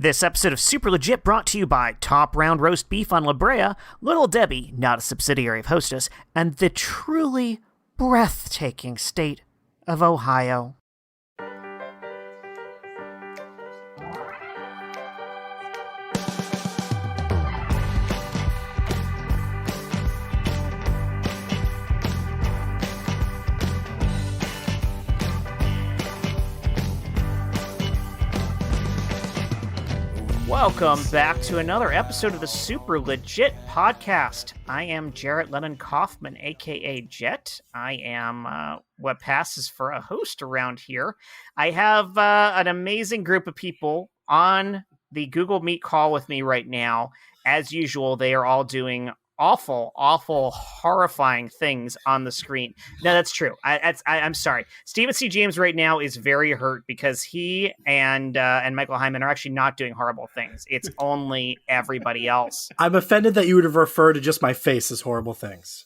This episode of Super Legit brought to you by Top Round Roast Beef on La Brea, Little Debbie, not a subsidiary of Hostess, and the truly breathtaking state of Ohio. Welcome back to another episode of the Super Legit podcast. I am Jarrett Lennon Kaufman, aka Jet. I am what passes for a host around here. I have an amazing group of people on the Google Meet call with me right now. As usual, they are all doing awful, horrifying things on the screen. No, that's true. I'm sorry. Stephen C. James right now is very hurt because he and Michael Heiman are actually not doing horrible things. It's only everybody else. I'm offended that you would have referred to just my face as horrible things.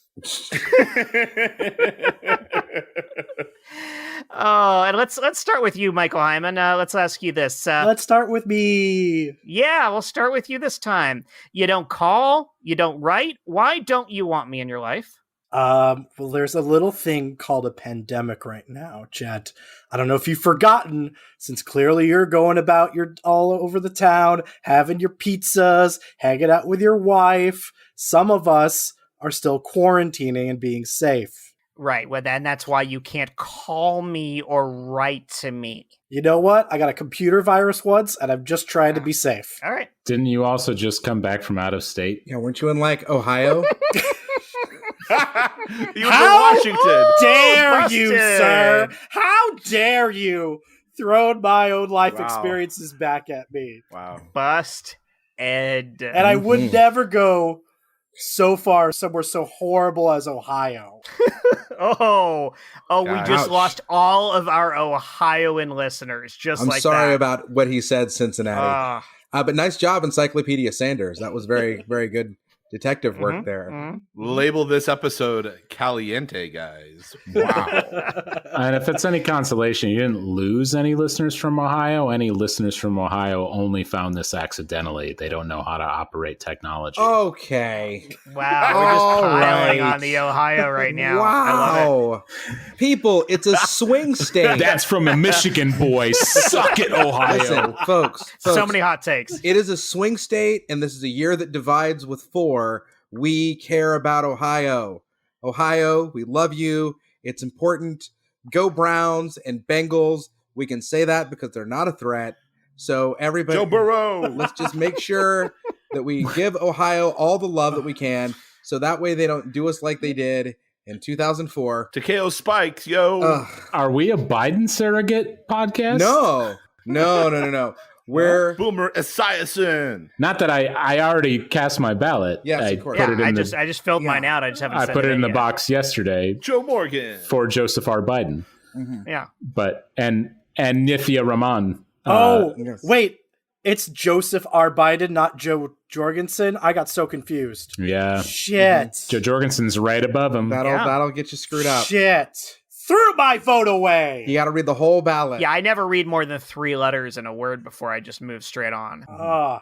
Oh, and let's start with you, Michael Heiman. Let's ask you this. Let's start with me. Yeah, we'll start with you this time. You don't call, you don't write. Why don't you want me in your life? Well, there's a little thing called a pandemic right now, Jet. I don't know if you've forgotten, since clearly you're going about, you're all over the town, having your pizzas, hanging out with your wife. Some of us are still quarantining and being safe. Right, well, then that's why you can't call me or write to me. You know what? I got a computer virus once, and I'm just trying to be safe. All right. Didn't you also just come back from out of state? Yeah, weren't you in, Ohio? You were in Washington. Dare Busted. you, sir? How dare you throw my own life experiences back at me? Wow. Bust Ed. And I would never go so far somewhere so horrible as Ohio. We just lost all of our Ohioan listeners. I'm sorry about what he said, Cincinnati. But nice job, Encyclopedia Sanders. That was very, very good detective work there. Mm-hmm. Label this episode Caliente, guys. Wow. And if it's any consolation, you didn't lose any listeners from Ohio. Any listeners from Ohio only found this accidentally. They don't know how to operate technology. Okay. Wow, we're just piling on the Ohio right now. Wow. I love it. People, it's a swing state. That's from a Michigan boy. Suck it, Ohio. Listen, folks. So many hot takes. It is a swing state, and this is a year that divides with 4. We care about Ohio. Ohio, we love you. It's important. Go Browns and Bengals. We can say that because they're not a threat. So everybody, Joe Burrow. Let's just make sure that we give Ohio all the love that we can, so that way they don't do us like they did in 2004. Takeo Spikes, yo. Are we a Biden surrogate podcast? No. We're Boomer Esiason. Not that I already cast my ballot. Yes, of course. I just filled mine out. I just haven't. I put it in the yet. box yesterday. Joe Morgan For Joseph R. Biden. Mm-hmm. Yeah. But and Nithya Raman. Yes. Wait. It's Joseph R. Biden, not Joe Jorgensen. I got so confused. Yeah. Shit. Joe Jorgensen's right above him. That'll get you screwed up. Shit. Threw my vote away. You got to read the whole ballot. Yeah, I never read more than 3 letters in a word before I just move straight on. Oh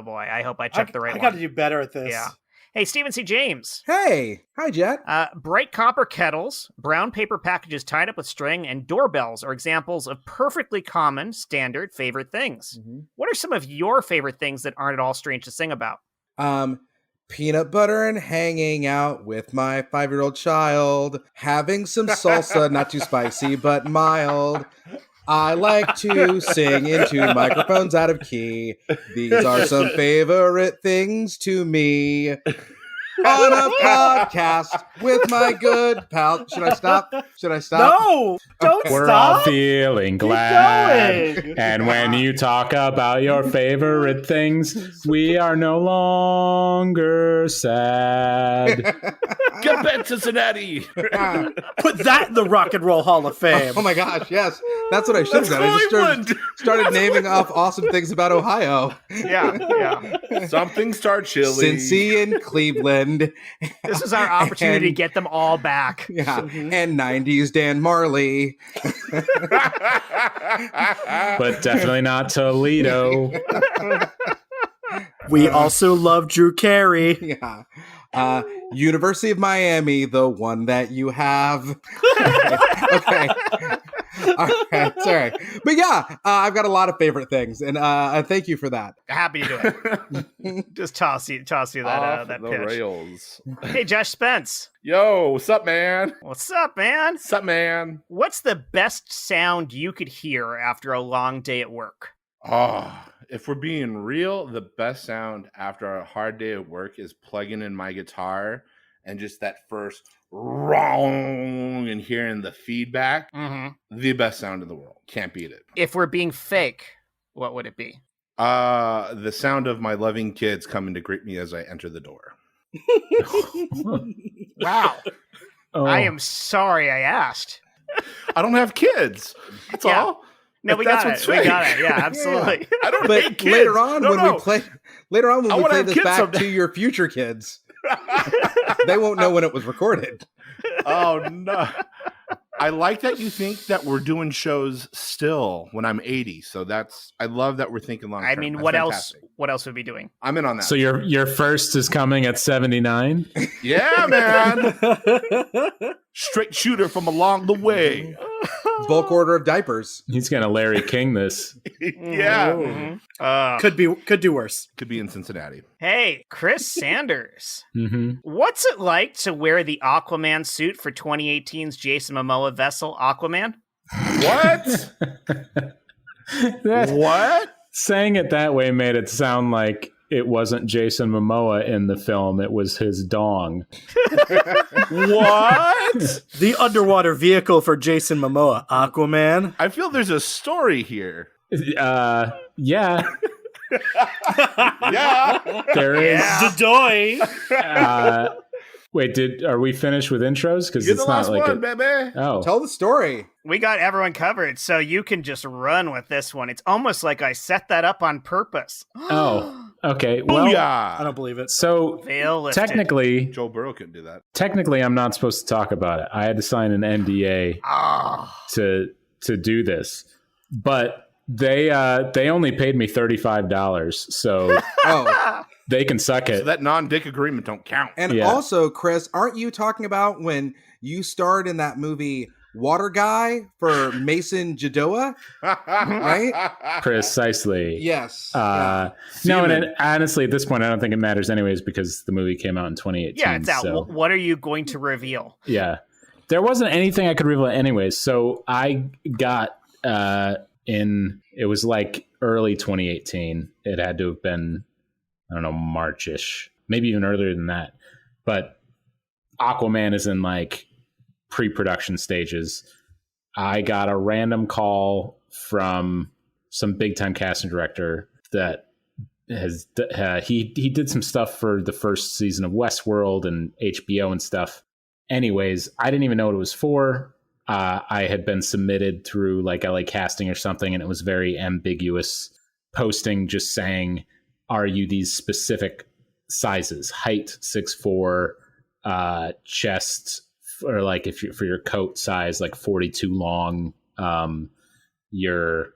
boy, I hope I checked the right one. I got to do better at this. Yeah. Hey, Stephen C. James. Hey. Hi, Jet. Bright copper kettles, brown paper packages tied up with string, and doorbells are examples of perfectly common, standard favorite things. Mm-hmm. What are some of your favorite things that aren't at all strange to sing about? Peanut butter and hanging out with my 5-year-old child. Having some salsa, not too spicy, but mild. I like to sing into microphones out of key. These are some favorite things to me. On a podcast with my good pal. Should I stop? No, don't stop. We're all feeling glad. Keep going. And when you talk about your favorite things, we are no longer sad. Get back to Cincinnati. Put that in the Rock and Roll Hall of Fame. Oh my gosh, yes. That's what I should have done. I just started naming off awesome things about Ohio. Yeah. Something Star Chili. Cincy and Cleveland. This is our opportunity to get them all back. Yeah. And 90s Dan Marley. But definitely not Toledo. We also love Drew Carey. Yeah. University of Miami, the one that you have. Okay. All right. Sorry. But yeah, I've got a lot of favorite things. And thank you for that. Happy to do it. Just toss you that the pitch. rails. Hey, Josh Spence. Yo, what's up, man? What's up, man? What's up, man? What's the best sound you could hear after a long day at work? Oh, if we're being real, the best sound after a hard day at work is plugging in my guitar and just that first wrong and hearing the feedback. Mm-hmm. The best sound in the world. Can't beat it. If we're being fake, what would it be? The sound of my loving kids coming to greet me as I enter the door. Wow. Oh. I am sorry I asked. I don't have kids. That's Yeah. all. No, If we that's got what's it. We fake. got it. Yeah, absolutely. I don't But hate kids. later on No, when no. we play I wanna have this kids back someday. to your future kids, they won't know when it was recorded. Oh no. I like that you think that we're doing shows still when I'm 80. So I love that we're thinking long term. I mean, That's what fantastic. else? What else would we be doing? I'm in on that. So your first is coming at 79? Yeah, man. Straight shooter from along the way. Bulk order of diapers. He's going to Larry King this. Yeah. Mhm. Could do worse. Could be in Cincinnati. Hey, Chris Sanders. Mm-hmm. What's it like to wear the Aquaman suit for 2018's Jason Momoa vessel Aquaman? What? What? Saying it that way made it sound like it wasn't Jason Momoa in the film. It was his dong. What? The underwater vehicle for Jason Momoa, Aquaman. I feel there's a story here. Yeah, Yeah. there is. Dodoy. Wait, are we finished with intros? Because You're it's the not last like one, baby. Oh, Tell the story. We got everyone covered, so you can just run with this one. It's almost like I set that up on purpose. oh, okay. Well, I Booyah. don't believe it. so Veil lifted. Joe Burrow couldn't do that. technically, I'm not supposed to talk about it. I had to sign an NDA Ah. to do this, but they only paid me $35, so Oh, they can suck So it. that non-dick agreement don't count. and Yeah. also, Chris, aren't you talking about when you starred in that movie Water Guy for Mason Jadoa? Right? Precisely. Yes. No, Seaman. and honestly, at this point, I don't think it matters anyways because the movie came out in 2018. Yeah, it's out. So, What are you going to reveal? yeah, there wasn't anything I could reveal anyways. So I got it was like early 2018. It had to have been, I don't know, March-ish, maybe even earlier than that. But Aquaman is in like pre-production stages. I got a random call from some big-time casting director that has he did some stuff for the first season of Westworld and HBO and stuff. Anyways, I didn't even know what it was for. I had been submitted through like LA Casting or something, and it was very ambiguous posting just saying, are you these specific sizes? Height 6'4", chest, or like if you for your coat size, like 42 long, your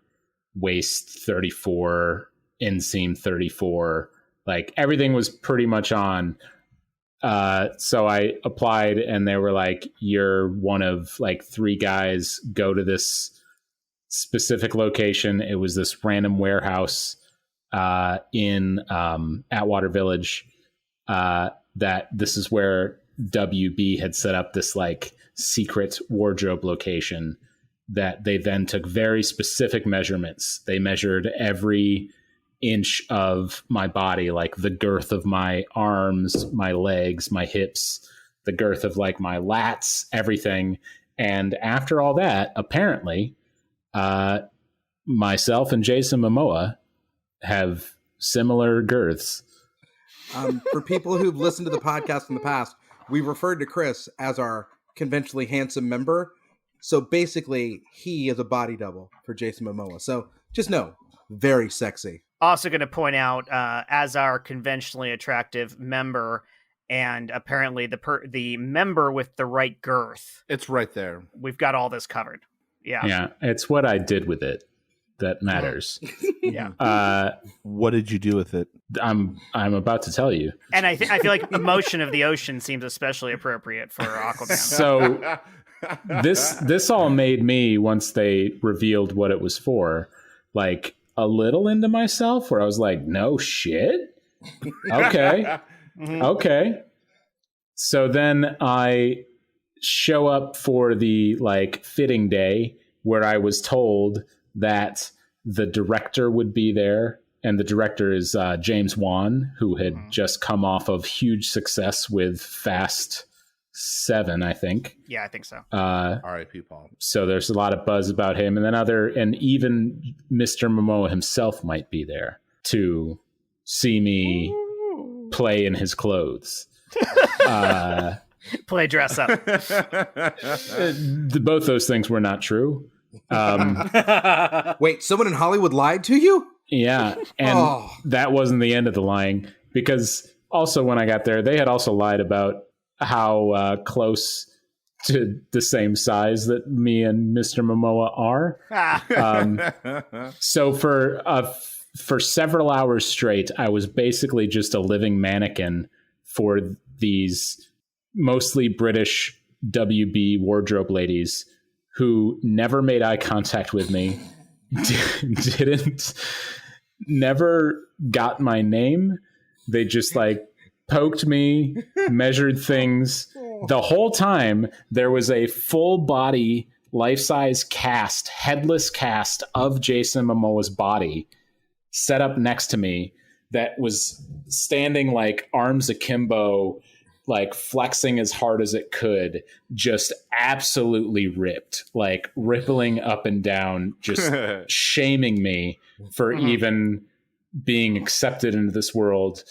waist 34, inseam 34, like everything was pretty much on. So I applied and they were like, you're one of like 3 guys, go to this specific location. It was this random warehouse in Atwater Village, that this is where WB had set up this like secret wardrobe location that they then took very specific measurements. They measured every inch of my body, like the girth of my arms, my legs, my hips, the girth of like my lats, everything. And after all that, apparently, myself and Jason Momoa have similar girths. For people who've listened to the podcast in the past, we referred to Chris as our conventionally handsome member. So basically, he is a body double for Jason Momoa. So just know, very sexy. Also going to point out, as our conventionally attractive member, and apparently the member with the right girth. It's right there. We've got all this covered. Yeah. Yeah, it's what I did with it that matters. Yeah. What did you do with it? I'm about to tell you. And I feel like Emotion of the Ocean seems especially appropriate for Aquaman. So this all made me, once they revealed what it was for, like a little into myself, where I was like, no shit. Okay. Okay. So then I show up for the like fitting day where I was told that the director would be there. And the director is James Wan, who had just come off of huge success with Fast 7, I think. Yeah, I think so. R.I.P. Paul. So there's a lot of buzz about him. And then and even Mr. Momoa himself might be there to see me play in his clothes. Play dress up. Both those things were not true. Wait, someone in Hollywood lied to you? Yeah, and that wasn't the end of the lying, because also when I got there, they had also lied about how close to the same size that me and Mr. Momoa are. So for several hours straight, I was basically just a living mannequin for these mostly British WB wardrobe ladies who never made eye contact with me, never got my name. They just like poked me, measured things. The whole time there was a full body, life-size cast, headless cast of Jason Momoa's body set up next to me that was standing like arms akimbo, like flexing as hard as it could, just absolutely ripped, like rippling up and down, just shaming me for even being accepted into this world.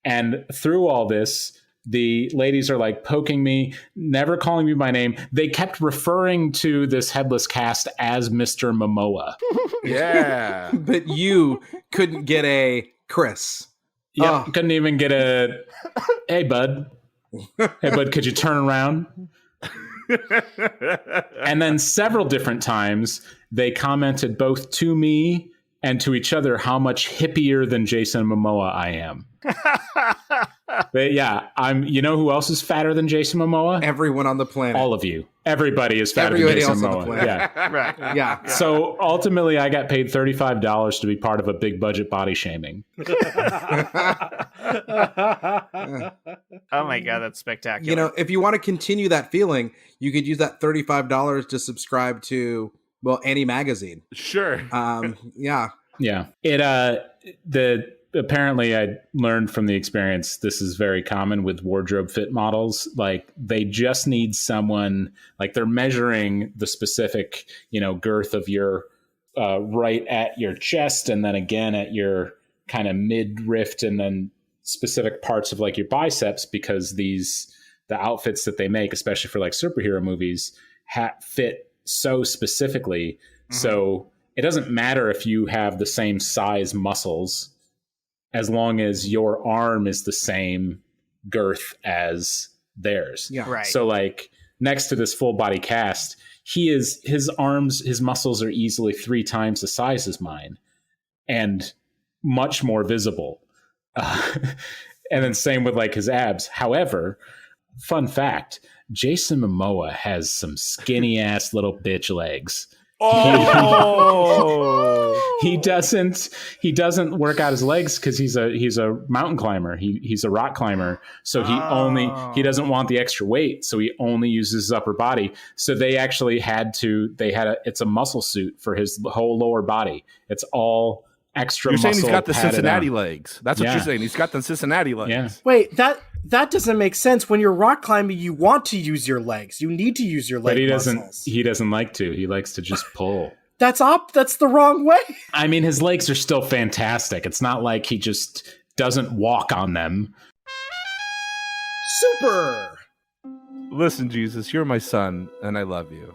And through all this, the ladies are like poking me, never calling me by name. They kept referring to this headless cast as Mr. Momoa. Yeah. But you couldn't get a Chris. Yeah, couldn't even get a, hey, bud. Hey, bud, could you turn around? And then several different times, they commented both to me and to each other how much hippier than Jason Momoa I am. But yeah, you know who else is fatter than Jason Momoa? Everyone on the planet. All of you. Everybody is fatter Everybody than Jason else on the Momoa. planet. Yeah. Right. Yeah. So ultimately, I got paid $35 to be part of a big budget body shaming. Oh my God, that's spectacular. You know, if you want to continue that feeling, you could use that $35 to subscribe to, well, any magazine. Sure. Yeah. Yeah. Apparently I learned from the experience, this is very common with wardrobe fit models. Like they just need someone, like they're measuring the specific, girth of your right at your chest, and then again at your kind of mid-rift, and then specific parts of like your biceps, because the outfits that they make, especially for like superhero movies, fit so specifically. Mm-hmm. So it doesn't matter if you have the same size muscles, as long as your arm is the same girth as theirs. Yeah. Right. So like next to this full body cast, his muscles are easily 3 times the size as mine and much more visible. And then same with like his abs. However, fun fact, Jason Momoa has some skinny ass little bitch legs. He doesn't work out his legs because he's a mountain climber. He's a rock climber. So he doesn't want the extra weight. So he only uses his upper body. So they actually it's a muscle suit for his whole lower body. It's all extra muscle. You're saying he's got the Cincinnati on. legs. That's what you're saying. He's got the Cincinnati legs. Yeah. Wait, that doesn't make sense. When you're rock climbing, you want to use your legs. You need to use your leg muscles. He doesn't like to. He likes to just pull. That's the wrong way. I mean, his legs are still fantastic. It's not like he just doesn't walk on them. Super Listen, Jesus, you're my son, and I love you.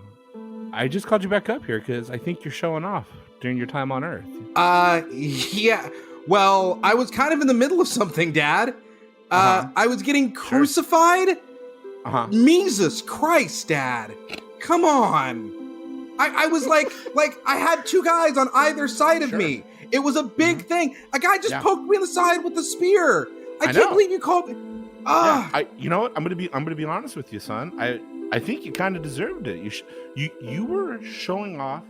I just called you back up here because I think you're showing off during your time on Earth. Yeah. Well, I was kind of in the middle of something, Dad. I was getting crucified. Jesus Christ, Dad. Come on. I was like I had two guys on either side of me. It was a big thing. A guy just poked me in the side with a spear. I can't believe you called me. You know what? I'm gonna be honest with you, son. I think you kind of deserved it. You were showing off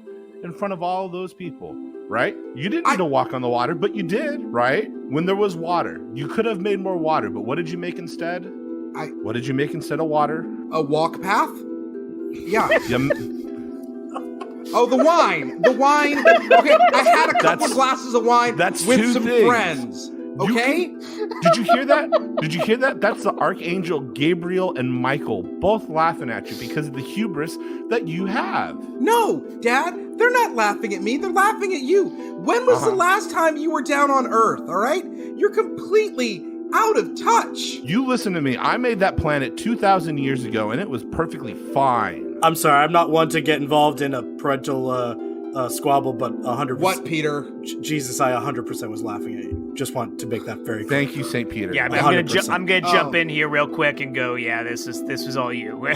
in front of all those people, right? You didn't need to walk on the water, but you did, right? When there was water, you could have made more water, but what did you make instead? What did you make instead of water? A walk path? Yeah. Oh, the wine. The wine. Okay, I had a couple glasses of wine with some friends. Okay? Did you hear that? Did you hear that? That's the Archangel Gabriel and Michael both laughing at you because of the hubris that you have. No, Dad, they're not laughing at me. They're laughing at you. When was the last time you were down on Earth, all right? You're completely out of touch. You listen to me. I made that planet 2,000 years ago, and it was perfectly fine. I'm sorry, I'm not one to get involved in a parental squabble, but 100%. What, Peter? Jesus, I 100% was laughing at you. Just want to make that very clear. Thank you, St. Peter. Yeah, I'm gonna jump in here real quick and go. Yeah, this was all you.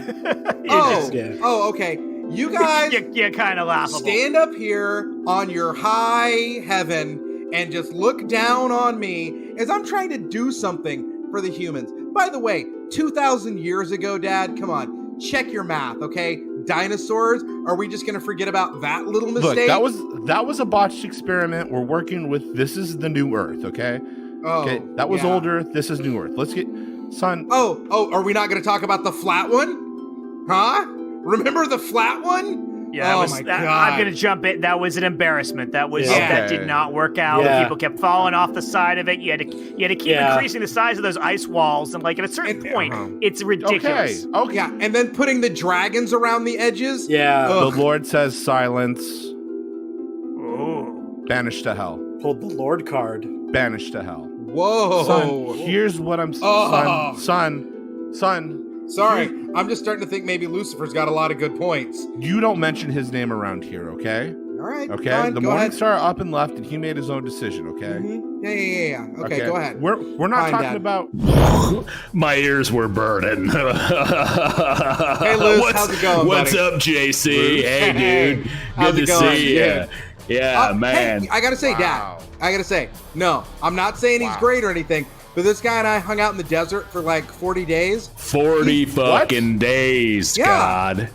Okay. You guys, you're kind of laughable. Stand up here on your high heaven and just look down on me as I'm trying to do something for the humans. By the way, 2,000 years ago, Dad, come on, check your math, okay? Dinosaurs, are we just gonna forget about that little mistake? Look, that was a botched experiment. We're working with, this is the new Earth, okay? Okay, that was old Earth, this is new Earth. Let's get, son. Oh, are we not gonna talk about the flat one? Huh? Remember the flat one? Yeah, my God. I'm gonna jump in. That was an embarrassment. That did not work out. Yeah. People kept falling off the side of it. You had to keep increasing the size of those ice walls, and like at a certain point, it's ridiculous. Okay. Yeah, and then putting the dragons around the edges. Yeah. The Lord says silence. Oh. Banished to hell. Pulled the Lord card. Banished to hell. Whoa. Son, here's what I'm son. Sorry, I'm just starting to think maybe Lucifer's got a lot of good points. You don't mention his name around here, okay? All right. Okay. Fine, the Morning Star up and left, and he made his own decision. Okay. Mm-hmm. Yeah. Okay, go ahead. We're not Fine, talking Dad. about. My ears were burning. Hey, Luce, how's it going, What's buddy? up, JC? Hey, dude. How's Good it to going, see you. dude? Yeah, man. Hey, I gotta say, Wow. Dad. I gotta say, no, I'm not saying he's great or anything, but this guy and I hung out in the desert for like 40 days. 40 fucking days, Yeah. God.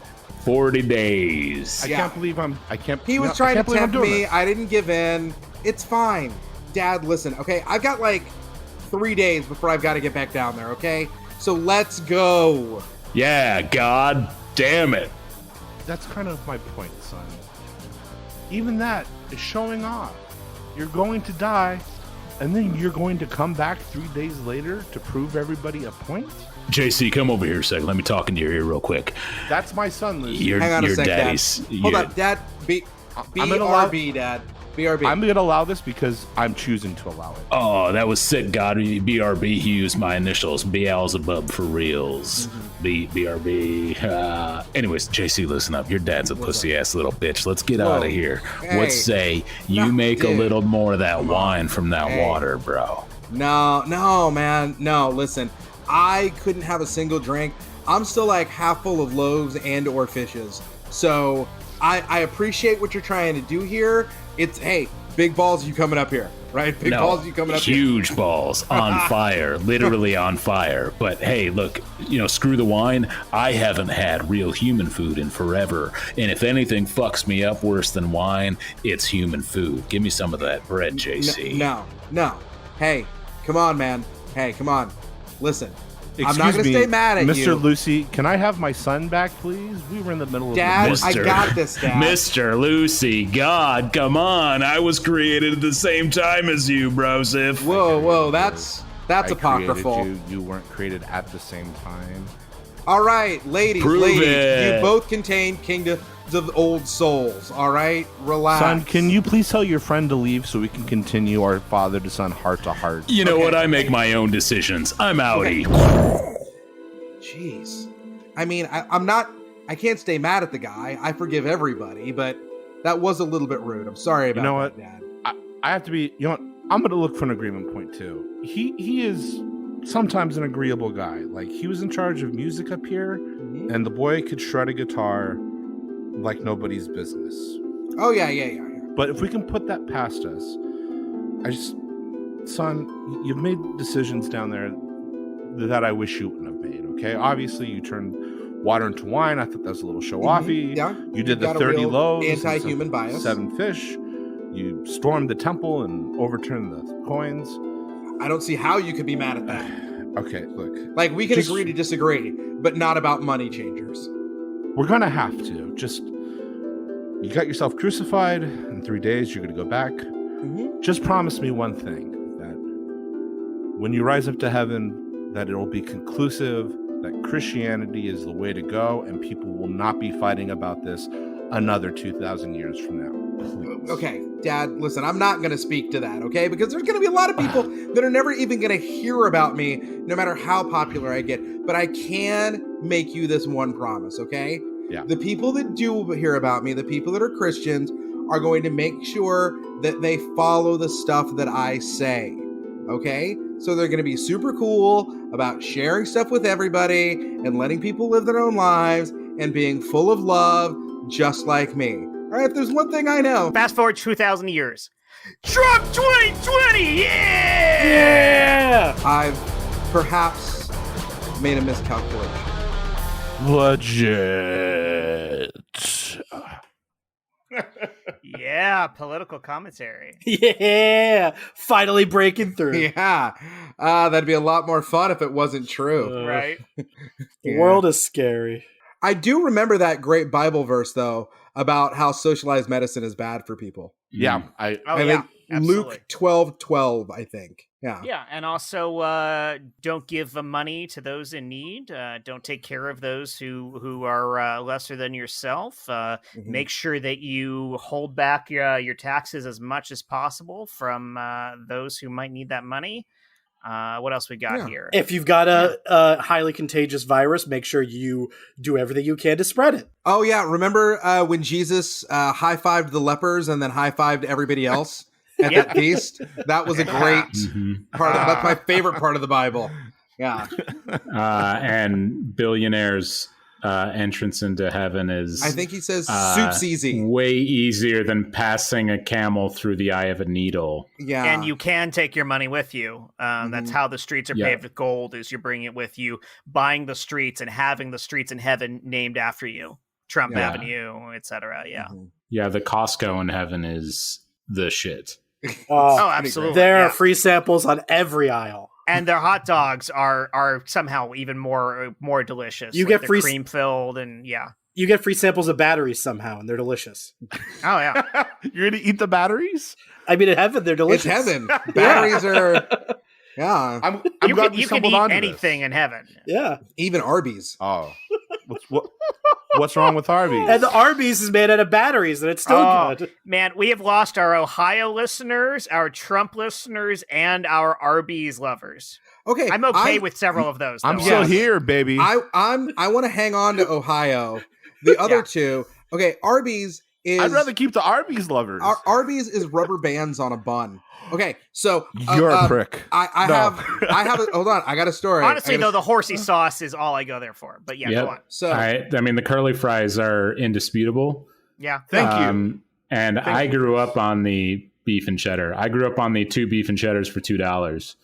40 days. I can't believe I can't. He was trying to tempt me. I didn't give in. It's fine. Dad, listen, okay? I've got like 3 days before I've got to get back down there, okay? So let's go. Yeah, God damn it. That's kind of my point, son. Even that is showing off. You're going to die, and then you're going to come back 3 days later to prove everybody a point? JC, come over here a second. Let me talk into your ear real quick. That's my son, Lucy. Hang on a sec, daddy's. Dad. Hold up, Dad. BRB, Dad. BRB. I'm going to allow this because I'm choosing to allow it. Oh, that was sick, God. BRB, he used my initials. Beelzebub for reals. BRB. Anyways, JC, listen up. Your dad's a pussy-ass little bitch. Let's get out of here. Hey. What say you make dude. a little more of that wine from that water, bro? No, man. No, listen. I couldn't have a single drink. I'm still like half full of loaves and or fishes. So I appreciate what you're trying to do here. It's, hey, big balls you coming up here, right? Big balls you coming up here. Huge balls on fire, literally on fire. But hey, look, screw the wine. I haven't had real human food in forever. And if anything fucks me up worse than wine, it's human food. Give me some of that bread, JC. No. Hey, come on, man. Hey, come on. Listen, I'm Excuse not going to me, stay mad at Mr. you. Lucy, can I have my son back, please? We were in the middle Dad, of I got this, Dad. Mr. Lucy, God, come on. I was created at the same time as you, brosif. Whoa, that's I apocryphal. created you. You weren't created at the same time. All right, ladies, Prove it. you both contain kingdoms of old souls. All right, relax. Son, can you please tell your friend to leave so we can continue our father to son heart to heart? You know what? I make my own decisions. I'm outie. Jeez. I mean, I can't stay mad at the guy. I forgive everybody, but that was a little bit rude. I'm sorry about know that, what? Dad. I have to be, I'm going to look for an agreement point too. He is sometimes an agreeable guy. Like, he was in charge of music up here, and the boy could shred a guitar like nobody's business. Oh, yeah. But if we can put that past us, son, you've made decisions down there that I wish you wouldn't have made, okay? Obviously, you turned water into wine. I thought that was a little show-offy. Yeah. You did the got a 30 real loaves. anti-human bias. 7 fish. You stormed the temple and overturned the coins. I don't see how you could be mad at that. Okay, look. Like, we can agree to disagree, but not about money changers. We're going to have to. You got yourself crucified. In 3 days, you're going to go back. Just promise me one thing, that when you rise up to heaven, that it will be conclusive, that Christianity is the way to go, and people will not be fighting about this another 2,000 years from now. Please. Okay, Dad, listen, I'm not going to speak to that, okay? Because there's going to be a lot of people that are never even going to hear about me, no matter how popular I get. But I can make you this one promise, okay? Yeah. The people that do hear about me, the people that are Christians, are going to make sure that they follow the stuff that I say, okay? So they're going to be super cool about sharing stuff with everybody and letting people live their own lives and being full of love, just like me. All right, if there's one thing I know. Fast forward 2,000 years. Trump 2020, Yeah! I've perhaps made a miscalculation. Legit. Yeah, political commentary. Yeah! Finally breaking through. Yeah, that'd be a lot more fun if it wasn't true. Right? The world is scary. I do remember that great Bible verse, though, about how socialized medicine is bad for people. Yeah, Oh, I yeah. think Absolutely. Luke 12:12, I think. Yeah. Yeah, and also don't give money to those in need. Don't take care of those who are lesser than yourself. Make sure that you hold back your taxes as much as possible from those who might need that money. What else we got here? If you've got a highly contagious virus, make sure you do everything you can to spread it. Oh, yeah. Remember when Jesus high-fived the lepers and then high-fived everybody else at that feast? That was a great part of that's my favorite part of the Bible. Yeah. And billionaires' entrance into heaven is, I think he says soup's easy. way easier than passing a camel through the eye of a needle. Yeah. And you can take your money with you. That's how the streets are paved with gold, is you bring it with you, buying the streets and having the streets in heaven named after you. Trump Avenue, etc. Yeah. Yeah, the Costco in heaven is the shit. Oh, absolutely. There are free samples on every aisle. And their hot dogs are somehow even more delicious. You Like, get they're free cream filled and You get free samples of batteries somehow, and they're delicious. Oh yeah. You're going to eat the batteries? I mean, in heaven, they're delicious. It's heaven. Batteries are, yeah. I'm You glad can, we you can stumbled eat onto anything this. in heaven. Yeah. Even Arby's. Oh. What's wrong with Arby's? And the Arby's is made out of batteries, and it's still good. Man, we have lost our Ohio listeners, our Trump listeners, and our Arby's lovers. Okay. I'm okay with several of those. I'm though. still Yes. here, baby. I want to hang on to Ohio. The other two. Okay, Arby's is I'd rather keep the Arby's lovers. Arby's is rubber bands on a bun. Okay, so You're a prick. I No. have hold on, I got a story. Honestly, I got though, the horsey sauce is all I go there for. But yeah, Yep. go on. so I mean, the curly fries are indisputable. Yeah. Thank you. And I grew up on the beef and cheddar. I grew up on the 2 beef and cheddars for $2.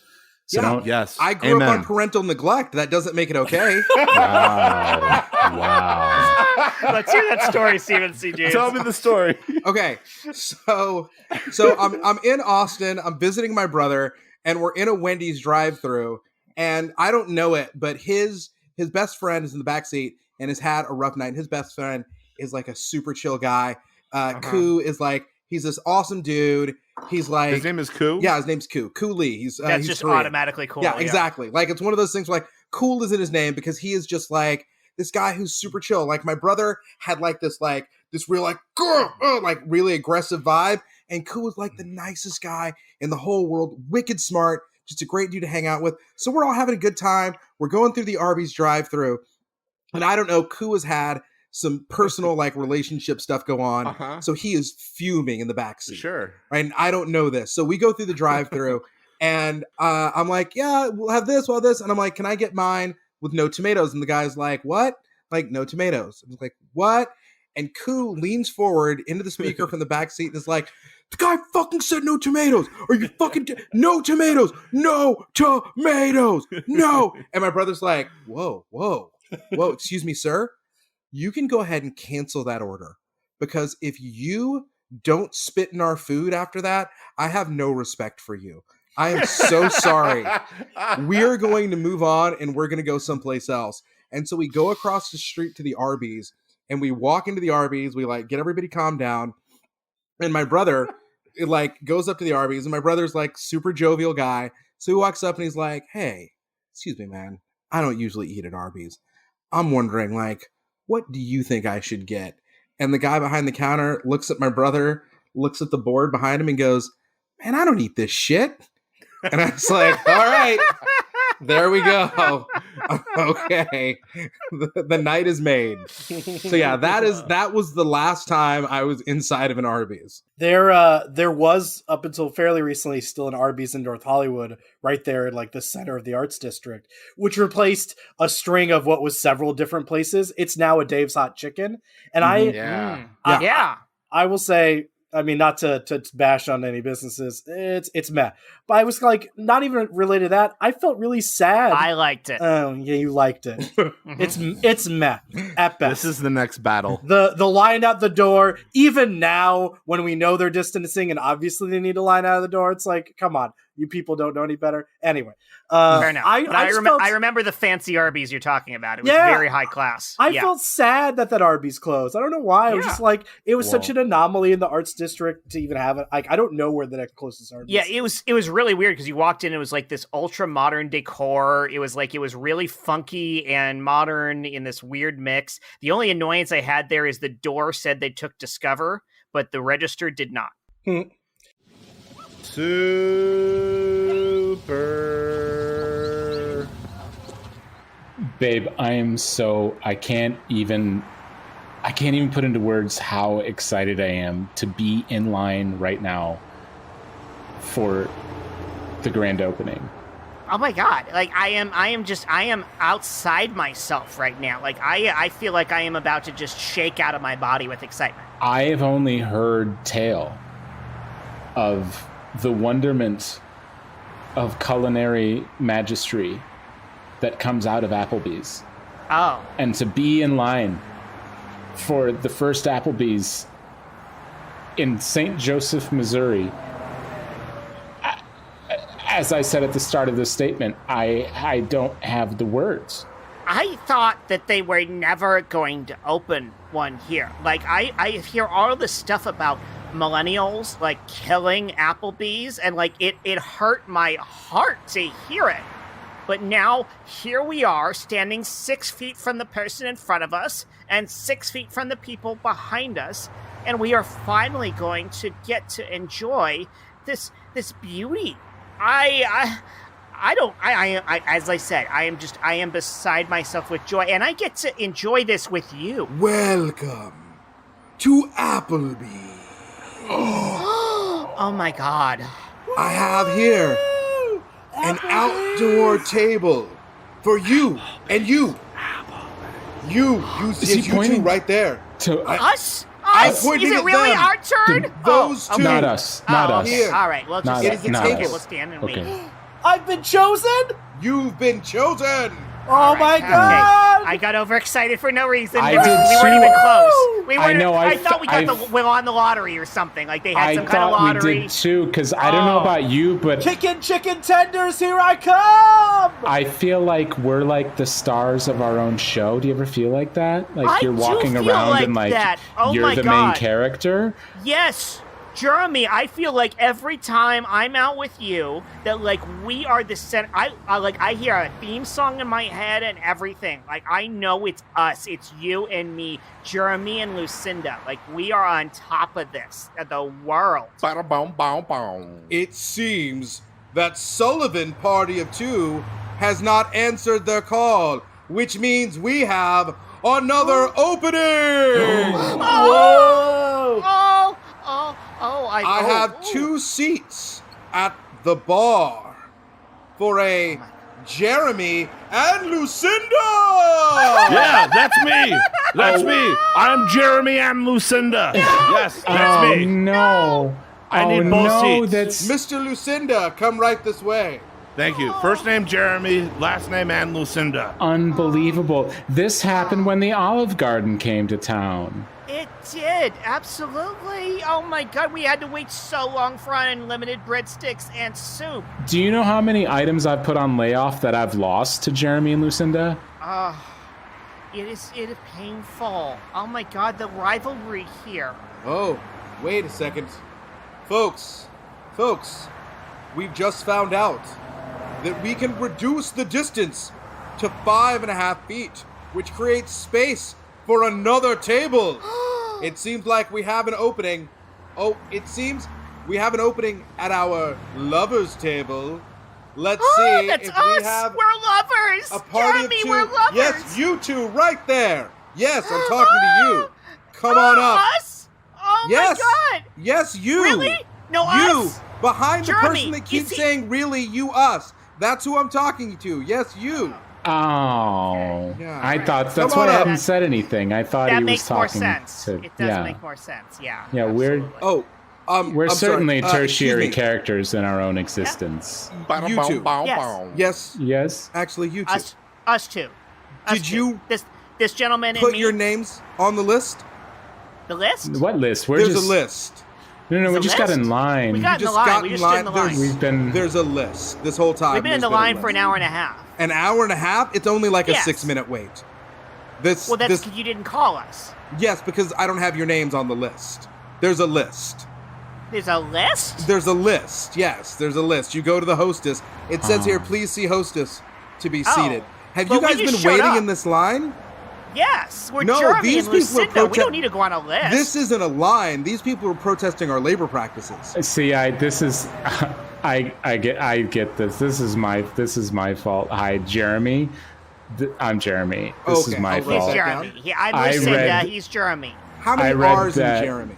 So Yeah. don't. Yes. I grew up Amen. on parental neglect. That doesn't make it okay. Wow. Wow. Let's hear that story, Stephen C. James. Tell me the story. Okay, so I'm in Austin. I'm visiting my brother, and we're in a Wendy's drive-through. And I don't know it, but his best friend is in the backseat and has had a rough night. And his best friend is like a super chill guy. Koo is like, he's this awesome dude. He's like, His name is Koo? yeah, his name's Koo Lee. He's That's he's just Korean. automatically cool. Yeah, exactly. Like, it's one of those things where, like, cool is in his name because he is just like this guy who's super chill. Like, my brother had like this real like really aggressive vibe, and Koo was like the nicest guy in the whole world, wicked smart, just a great dude to hang out with. So we're all having a good time. We're going through the Arby's drive-through, And I don't know, Koo has had some personal like relationship stuff go on. So he is fuming in the backseat. Sure. Right? And I don't know this. So we go through the drive-thru and I'm like, yeah, we'll have this, And I'm like, can I get mine with no tomatoes? And the guy's like, what? Like, no tomatoes. I'm like, what? And Koo leans forward into the speaker from the backseat and is like, the guy fucking said no tomatoes. Are you fucking no tomatoes? No tomatoes. No. And my brother's like, whoa, excuse me, sir. You can go ahead and cancel that order, because if you don't spit in our food after that, I have no respect for you. I am so sorry. We're going to move on and we're going to go someplace else. And so we go across the street to the Arby's and we walk into the Arby's. We like get everybody calmed down. And my brother goes up to the Arby's, and my brother's like super jovial guy. So he walks up and he's like, hey, excuse me, man. I don't usually eat at Arby's. I'm wondering, like, what do you think I should get? And the guy behind the counter looks at my brother, looks at the board behind him and goes, man, I don't eat this shit. And I was like, all right, there we go. Okay. The night is made. So yeah, that was the last time I was inside of an Arby's. There was, up until fairly recently, still an Arby's in North Hollywood, right there in like the center of the Arts District, which replaced a string of what was several different places. It's now a Dave's Hot Chicken. And I will say, I mean, not to bash on any businesses, it's meh. But I was like, not even related to that, I felt really sad. I liked it. Oh, yeah, you liked it. It's meh at best. This is the next battle. The line out the door, even now when we know they're distancing and obviously they need to line out of the door, it's like, come on, you people don't know any better. Anyway. Fair enough. I remember the fancy Arby's you're talking about. It was very high class. I felt sad that Arby's closed. I don't know why. I was just like, it was such an anomaly in the Arts District to even have it. Like, I don't know where the next closest Arby's is. Yeah, it was really weird because you walked in, it was like this ultra modern decor. It was really funky and modern in this weird mix. The only annoyance I had there is the door said they took Discover, but the register did not. Super. Babe, I can't even put into words how excited I am to be in line right now for the grand opening. Oh my God. Like I am outside myself right now. Like I feel like I am about to just shake out of my body with excitement. I have only heard tale of the wonderment of culinary magistry that comes out of Applebee's. Oh. And to be in line for the first Applebee's in St. Joseph, Missouri, as I said at the start of this statement, I don't have the words. I thought that they were never going to open one here. Like, I hear all this stuff about millennials, like, killing Applebee's, and, like, it hurt my heart to hear it. But now, here we are, standing 6 feet from the person in front of us, and 6 feet from the people behind us, and we are finally going to get to enjoy this beauty. As I said, I am beside myself with joy, and I get to enjoy this with you. Welcome to Applebee. Oh my God. I have here an outdoor table for you and you. You two right there. Us? Is it really our turn? Those two. Not us. Not us. Here. All right, well, just us. We'll stand and wait. Okay. I've been chosen? You've been chosen. Oh my God! I got overexcited for no reason. I we did weren't even close. We I know. I thought we won the lottery or something. Like they had some kind of lottery. We did too, because I don't know about you, but chicken tenders, here I come! I feel like we're like the stars of our own show. Do you ever feel like that? Like you're walking around and like you're the main character? Yes. Jeremy, I feel like every time I'm out with you, that like we are the center. I hear a theme song in my head and everything. Like I know it's us, it's you and me, Jeremy and Lucinda. Like we are on top of this, the world. It seems that Sullivan Party of Two has not answered their call. which means we have another opening. Whoa! I have 2 seats at the bar for a Jeremy and Lucinda. Yeah, that's me. That's me. I'm Jeremy and Lucinda. Yes, that's me. No. I need both seats. That's Mr. Lucinda, come right this way. Thank you. First name Jeremy, last name and Lucinda. unbelievable. This happened when the Olive Garden came to town. It did, absolutely. Oh my god, we had to wait so long for unlimited breadsticks and soup. Do you know how many items I've put on layoff that I've lost to Jeremy and Lucinda? It is painful. Oh my god, the rivalry here. Oh, wait a second. Folks, we've just found out that we can reduce the distance to 5.5 feet, which creates space for another table. It seems like we have an opening. Oh, it seems we have an opening at our lovers' table. Let's see That's if us. we have We're lovers. a party Jeremy, of 2. we're lovers. Yes, you 2 right there. Yes, I'm talking to you. Come on up. Us? Oh Yes. my god. Yes, you. Really? No, You. us. Behind the Jeremy, person that you keeps see- saying, really, you, us. That's who I'm talking to. Yes, you. Oh, Yeah. I thought that's Come why on I up. hadn't said anything. I thought That he was makes more talking sense. to. It does yeah, make more sense. Yeah. yeah. We're absolutely. Oh, we're I'm certainly sorry. tertiary Excuse me. characters in our own existence. You 2. Yes. Yes, Yes. actually, you 2. Us too. Us Did too. you this gentleman and put me? your names on the list? The list? What list? We're There's just a list. No, we There's a just got list? in line. We got in the just line. got We in just line. stood in the line. There's- We've been. There's a list. This whole time. We've been in there's the a line for list. an hour and a half. An hour and a half? It's only like a Yes. 6-minute wait. This. Well, that's this. because you didn't call us. Yes, because I don't have your names on the list. There's a list. There's a list? There's a list. Yes, there's a list. You go to the hostess. It says here, please see hostess to be Oh. seated. Have But you we guys just been showed waiting up. in this line? Yes. We're No, Jeremy these and people are Lucinda. We don't need to go on a list. This isn't a line. These people are protesting our labor practices. See, I get this. This is my fault. Hi, Jeremy. I'm Jeremy. This is Okay, my I'll write He's fault. that Jeremy. down. I'm I Lucinda. read- He's Jeremy. How many I read R's in that- Jeremy?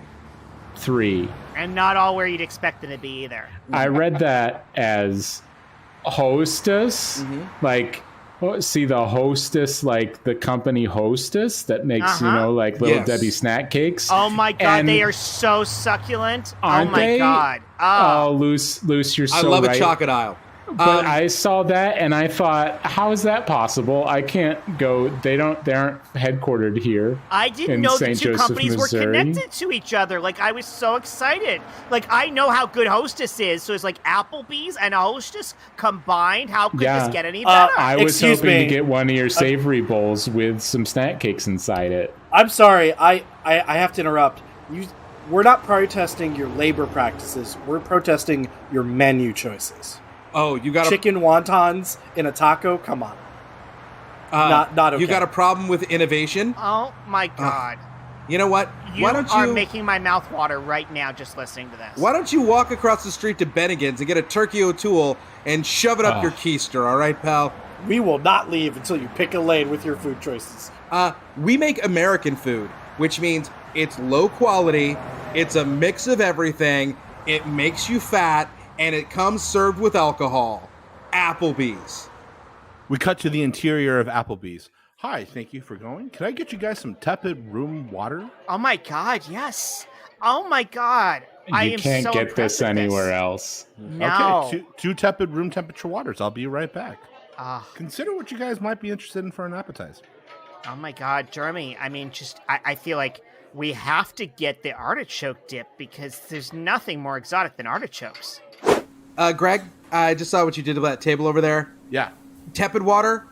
3. And not all where you'd expect them to be either. I read that as hostess, like see the hostess, like the company hostess that makes like little Yes. Debbie snack cakes. Oh my god, And- they are so succulent. Aren't oh my they? god. Oh, loose, you're so I love right. a chocolate aisle. But I saw that and I thought, how is that possible? I can't go. They aren't headquartered here. I didn't in know the St. two Joseph, companies Missouri. were connected to each other. Like, I was so excited. Like, I know how good Hostess is. So it's like Applebee's and Hostess combined. How could Yeah. this get any better? I was Excuse hoping me. to get one of your savory bowls with some snack cakes inside it. I'm sorry. I have to interrupt. We're not protesting your labor practices. We're protesting your menu choices. Oh, you got Chicken wontons in a taco? Come on. Not okay. You got a problem with innovation? Oh my god. You know what? You why don't are you making my mouth water right now just listening to this. Why don't you walk across the street to Bennigan's and get a turkey O'Toole and shove it up your keister, all right, pal? We will not leave until you pick a lane with your food choices. We make American food, which means it's low quality, it's a mix of everything, it makes you fat, and it comes served with alcohol. Applebee's. We cut to the interior of Applebee's. Hi, thank you for going. Can I get you guys some tepid room water? Oh my god, yes. Oh my god. I You am can't so get impressed this with anywhere else. No. Okay, two tepid room temperature waters. I'll be right back. Ah. Consider what you guys might be interested in for an appetizer. Oh my god, Jeremy. I mean, I feel like we have to get the artichoke dip because there's nothing more exotic than artichokes. Greg, I just saw what you did to that table over there. Yeah. Tepid water,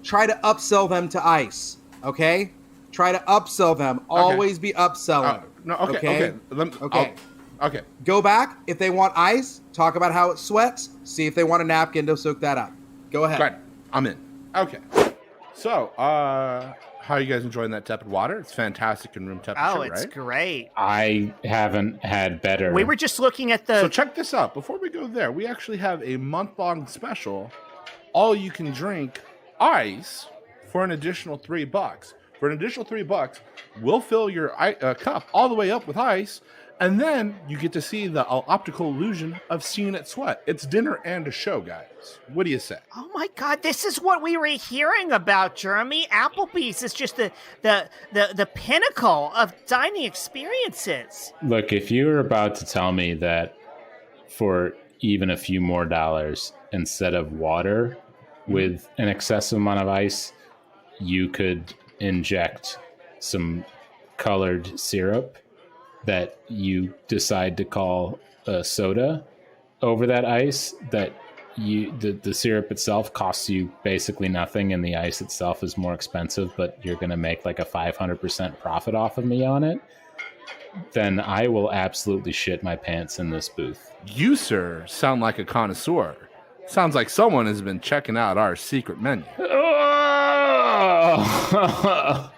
try to upsell them to ice, okay? Try to upsell them. Always be upselling. Okay. Okay. Go back. If they want ice, talk about how it sweats. See if they want a napkin to soak that up. Go ahead. Right. I'm in. Okay. So, how are you guys enjoying that tepid water? It's fantastic in room temperature, Oh, it's right? great. I haven't had better. We were just looking at the... So check this out. Before we go there, we actually have a month-long special. All you can drink ice for an additional $3. For an additional $3, we'll fill your cup all the way up with ice, and then you get to see the optical illusion of seeing it sweat. It's dinner and a show, guys. What do you say? Oh my God, this is what we were hearing about, Jeremy. Applebee's is just the pinnacle of dining experiences. Look, if you were about to tell me that for even a few more dollars, instead of water with an excessive amount of ice, you could inject some colored syrup that you decide to call a soda over that ice, that the syrup itself costs you basically nothing and the ice itself is more expensive, but you're going to make like a 500% profit off of me on it, then I will absolutely shit my pants in this booth. You, sir, sound like a connoisseur. Sounds like someone has been checking out our secret menu.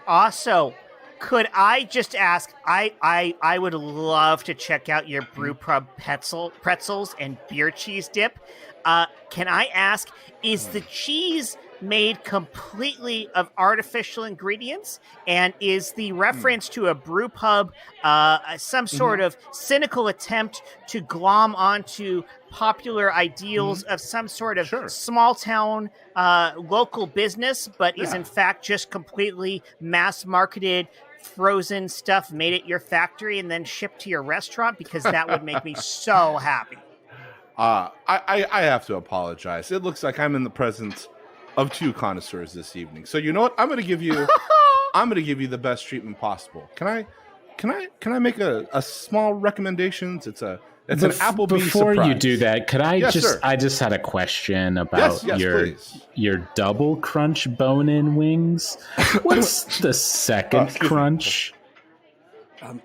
Also, could I just ask, I would love to check out your brew pub pretzels and beer cheese dip. Can I ask, is the cheese made completely of artificial ingredients? And is the reference to a brew pub some sort of cynical attempt to glom onto popular ideals of some sort of small town local business, but is in fact just completely mass marketed frozen stuff made at your factory and then shipped to your restaurant? Because that would make me so happy. I have to apologize. It looks like I'm in the presence of two connoisseurs this evening. So you know what? I'm going to give you the best treatment possible. Can I make a small recommendations? It's an Applebee's Before surprise. you do that, could I sir. I just had a question about please. your double crunch bone-in wings. What's the second crunch? Do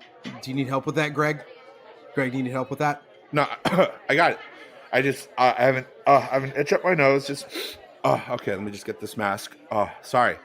you need help with that, Greg? Greg, do you need help with that? No, I got it. I haven't itch up my nose. Just okay. Let me just get this mask. Sorry.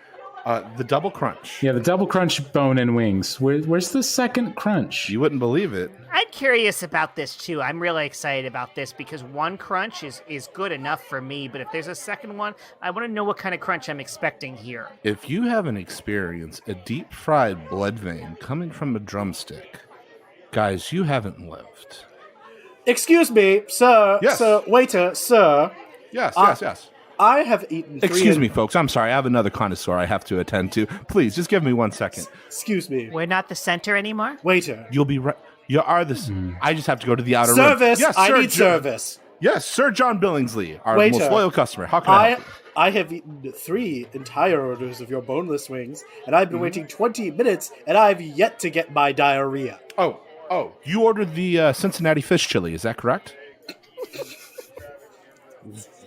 The double crunch. Yeah, the double crunch bone-in wings. Where's the second crunch? You wouldn't believe it. I'm curious about this too. I'm really excited about this because one crunch is good enough for me, but if there's a second one, I want to know what kind of crunch I'm expecting here. If you haven't experienced a deep fried blood vein coming from a drumstick, guys, you haven't lived. Excuse me, sir. Yes. Sir, waiter, sir. Yes. I have eaten. Excuse me, folks. I'm sorry. I have another connoisseur I have to attend to. Please, just give me 1 second. Excuse me, We're not the center anymore? waiter. You'll be right. You are this. I just have to go to the outer Service. room. Yes, I Sir need John- service. Yes, Sir John Billingsley, our Waiter. most loyal customer. How can I help you? I have eaten 3 entire orders of your boneless wings, and I've been waiting 20 minutes, and I've yet to get my diarrhea. Oh, you ordered the Cincinnati fish chili. Is that correct?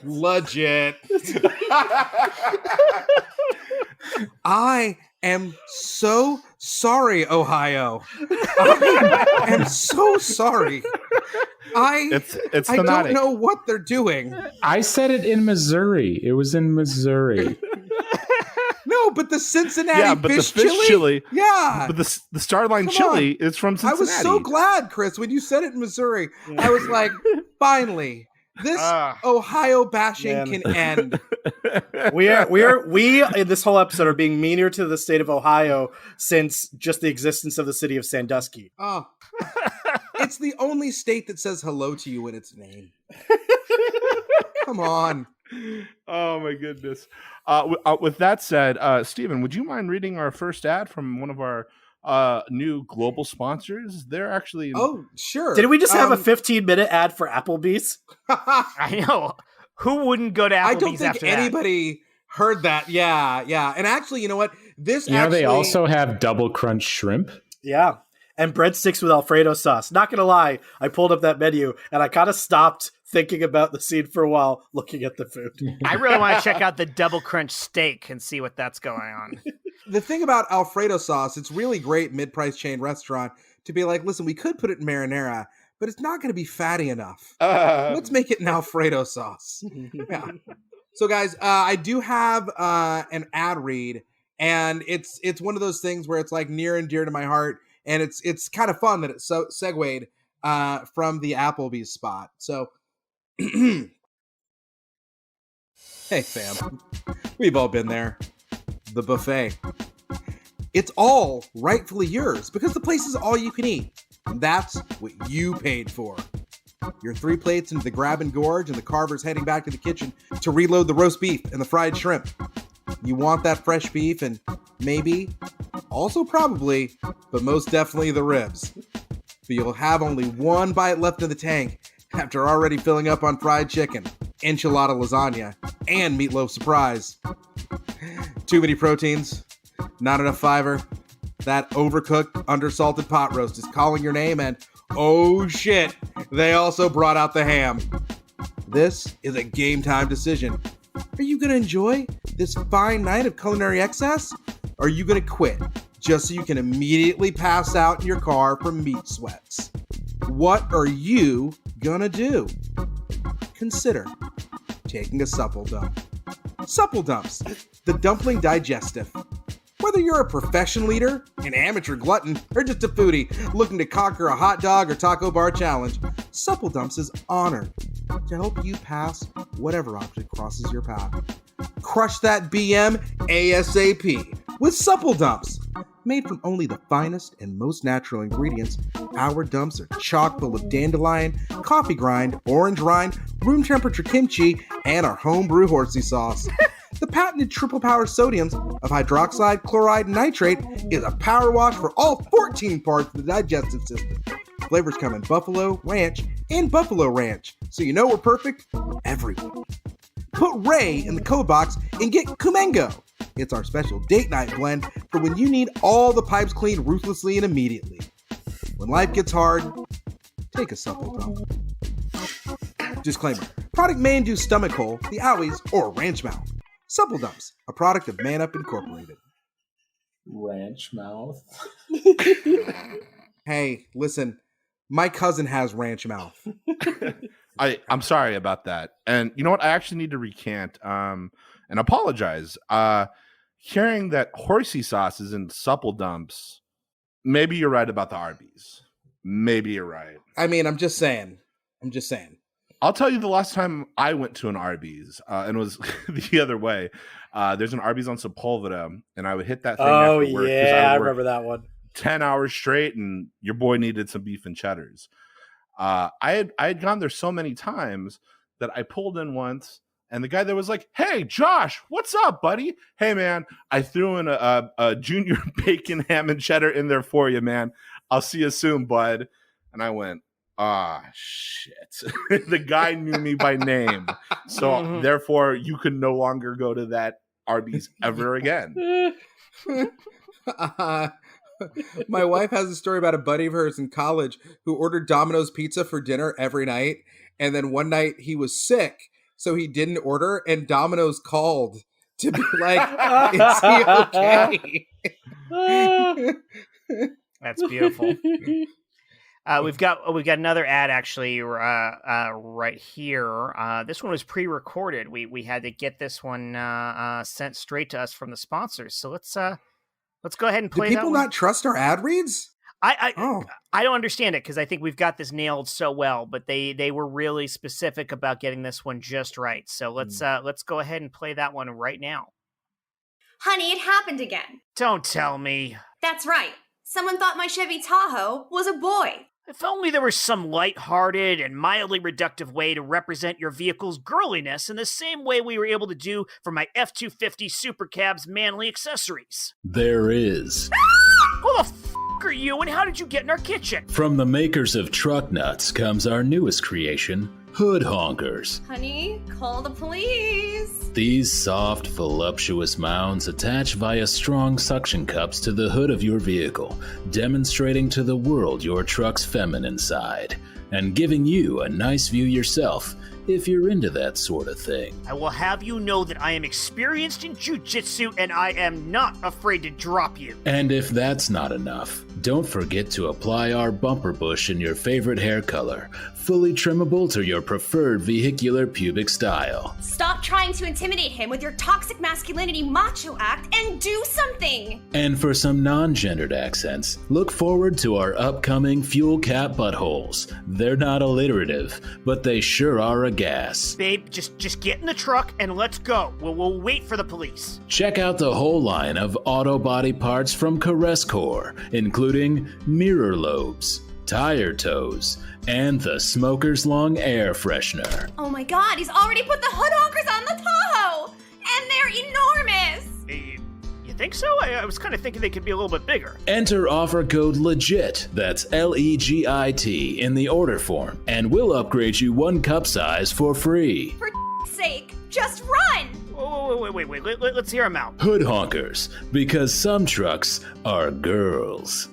Legit. I am so sorry, Ohio. I am so sorry. It's I thematic. don't know what they're doing. I said it in Missouri. It was in Missouri. No, but the Cincinnati but fish the fish chili. Yeah. But the Starline Come chili is from I Cincinnati. was so glad, Chris, when you said it in Missouri. I was like, finally, this Ohio bashing Man. can end. We in this whole episode are being meaner to the state of Ohio since just the existence of the city of Sandusky. Oh, it's the only state that says hello to you in its name. Come on. Oh my goodness. With that said, Steven, would you mind reading our first ad from one of our new global sponsors? They're actually Oh, sure. Did we just have a 15-minute ad for Applebee's? I know. Who wouldn't go to Applebee's I don't think after that? anybody heard that. Yeah. And actually, you know what? This They also have double crunch shrimp. Yeah. And breadsticks with Alfredo sauce. Not going to lie, I pulled up that menu and I kind of stopped thinking about the scene for a while, looking at the food. I really want to check out the double crunch steak and see what that's going on. The thing about Alfredo sauce, it's really great mid-price chain restaurant to be like, listen, we could put it in marinara, but it's not going to be fatty enough. Let's make it in Alfredo sauce. Yeah. So guys, I do have an ad read, and it's one of those things where it's like near and dear to my heart, and it's kind of fun that it's so segued from the Applebee's spot. So, hey fam, we've all been there. the buffet. It's all rightfully yours because the place is all you can eat. And that's what you paid for. Your 3 plates into the grab and gorge, and the carver's heading back to the kitchen to reload the roast beef and the fried shrimp. You want that fresh beef and maybe, also probably, but most definitely the ribs. But you'll have only 1 bite left in the tank after already filling up on fried chicken, enchilada lasagna, and meatloaf surprise. Too many proteins, not enough fiber. That overcooked, undersalted pot roast is calling your name, and oh shit, they also brought out the ham. This is a game time decision. Are you gonna enjoy this fine night of culinary excess? Or are you gonna quit just so you can immediately pass out in your car from meat sweats? What are you gonna do? Consider taking a supple dump. Supple dumps, the dumpling digestive. Whether you're a professional eater, an amateur glutton, or just a foodie looking to conquer a hot dog or taco bar challenge, Supple Dumps is honored to help you pass whatever object crosses your path. Crush that BM ASAP with Supple Dumps. Made from only the finest and most natural ingredients, our dumps are chock full of dandelion, coffee grind, orange rind, room temperature kimchi, and our homebrew horsey sauce. The patented triple power sodiums of hydroxide, chloride, and nitrate is a power wash for all 14 parts of the digestive system. Flavors come in buffalo, ranch, and buffalo ranch, so you know we're perfect for everyone. Put Ray in the code box and get Kumengo. It's our special date night blend for when you need all the pipes cleaned ruthlessly and immediately. When life gets hard, take a supple dump. Disclaimer. Product may induce stomach hole, the owies, or ranch mouth. Supple Dumps, a product of Man Up Incorporated. Ranch mouth. Hey, listen, my cousin has ranch mouth. I'm sorry about that. And you know what? I actually need to recant and apologize. Hearing that horsey sauce is in Supple Dumps, maybe you're right about the Arby's. Maybe you're right. I mean, I'm just saying. I'll tell you the last time I went to an Arby's, and it was the other way. There's an Arby's on Sepulveda, and I would hit that thing after work. Yeah, I remember that one. 10 hours straight, and your boy needed some beef and cheddars. I had gone there so many times that I pulled in once, and the guy there was like, "Hey, Josh, what's up, buddy? Hey, man, I threw in a junior bacon ham and cheddar in there for you, man. I'll see you soon, bud." And I went, shit. The guy knew me by name. So therefore you could no longer go to that Arby's ever again. My wife has a story about a buddy of hers in college who ordered Domino's pizza for dinner every night. And then one night he was sick, so he didn't order, and Domino's called to be like, is he okay? That's beautiful. We've got another ad actually right here. This one was pre-recorded. We had to get this one sent straight to us from the sponsors. So let's go ahead and play. Do people that one. not trust our ad reads? I don't understand it because I think we've got this nailed so well, but they were really specific about getting this one just right. So let's go ahead and play that one right now. Honey, it happened again. Don't tell me. That's right. Someone thought my Chevy Tahoe was a boy. If only there was some lighthearted and mildly reductive way to represent your vehicle's girliness in the same way we were able to do for my F-250 Super Cab's manly accessories. There is. Who the f*** are you, and how did you get in our kitchen? From the makers of Truck Nuts comes our newest creation, Hood Honkers. Honey, call the police. These soft, voluptuous mounds attach via strong suction cups to the hood of your vehicle, demonstrating to the world your truck's feminine side, and giving you a nice view yourself if you're into that sort of thing. I will have you know that I am experienced in jujitsu and I am not afraid to drop you. And if that's not enough, don't forget to apply our bumper bush in your favorite hair color, fully trimmable to your preferred vehicular pubic style. Stop trying to intimidate him with your toxic masculinity macho act and do something! And for some non-gendered accents, look forward to our upcoming fuel cap buttholes. They're not alliterative, but they sure are a of gas. Babe, just get in the truck and let's go. We'll wait for the police. Check out the whole line of auto body parts from Caresscore, including mirror lobes, tire toes, and the smoker's lung air freshener. Oh my god, he's already put the hood honkers on the Tahoe! And they're enormous! You think so? I was kind of thinking they could be a little bit bigger. Enter offer code LEGIT, that's LEGIT, in the order form, and we'll upgrade you 1 cup size for free. For sake, just run! Wait. Let's hear him out. Hood honkers, because some trucks are girls.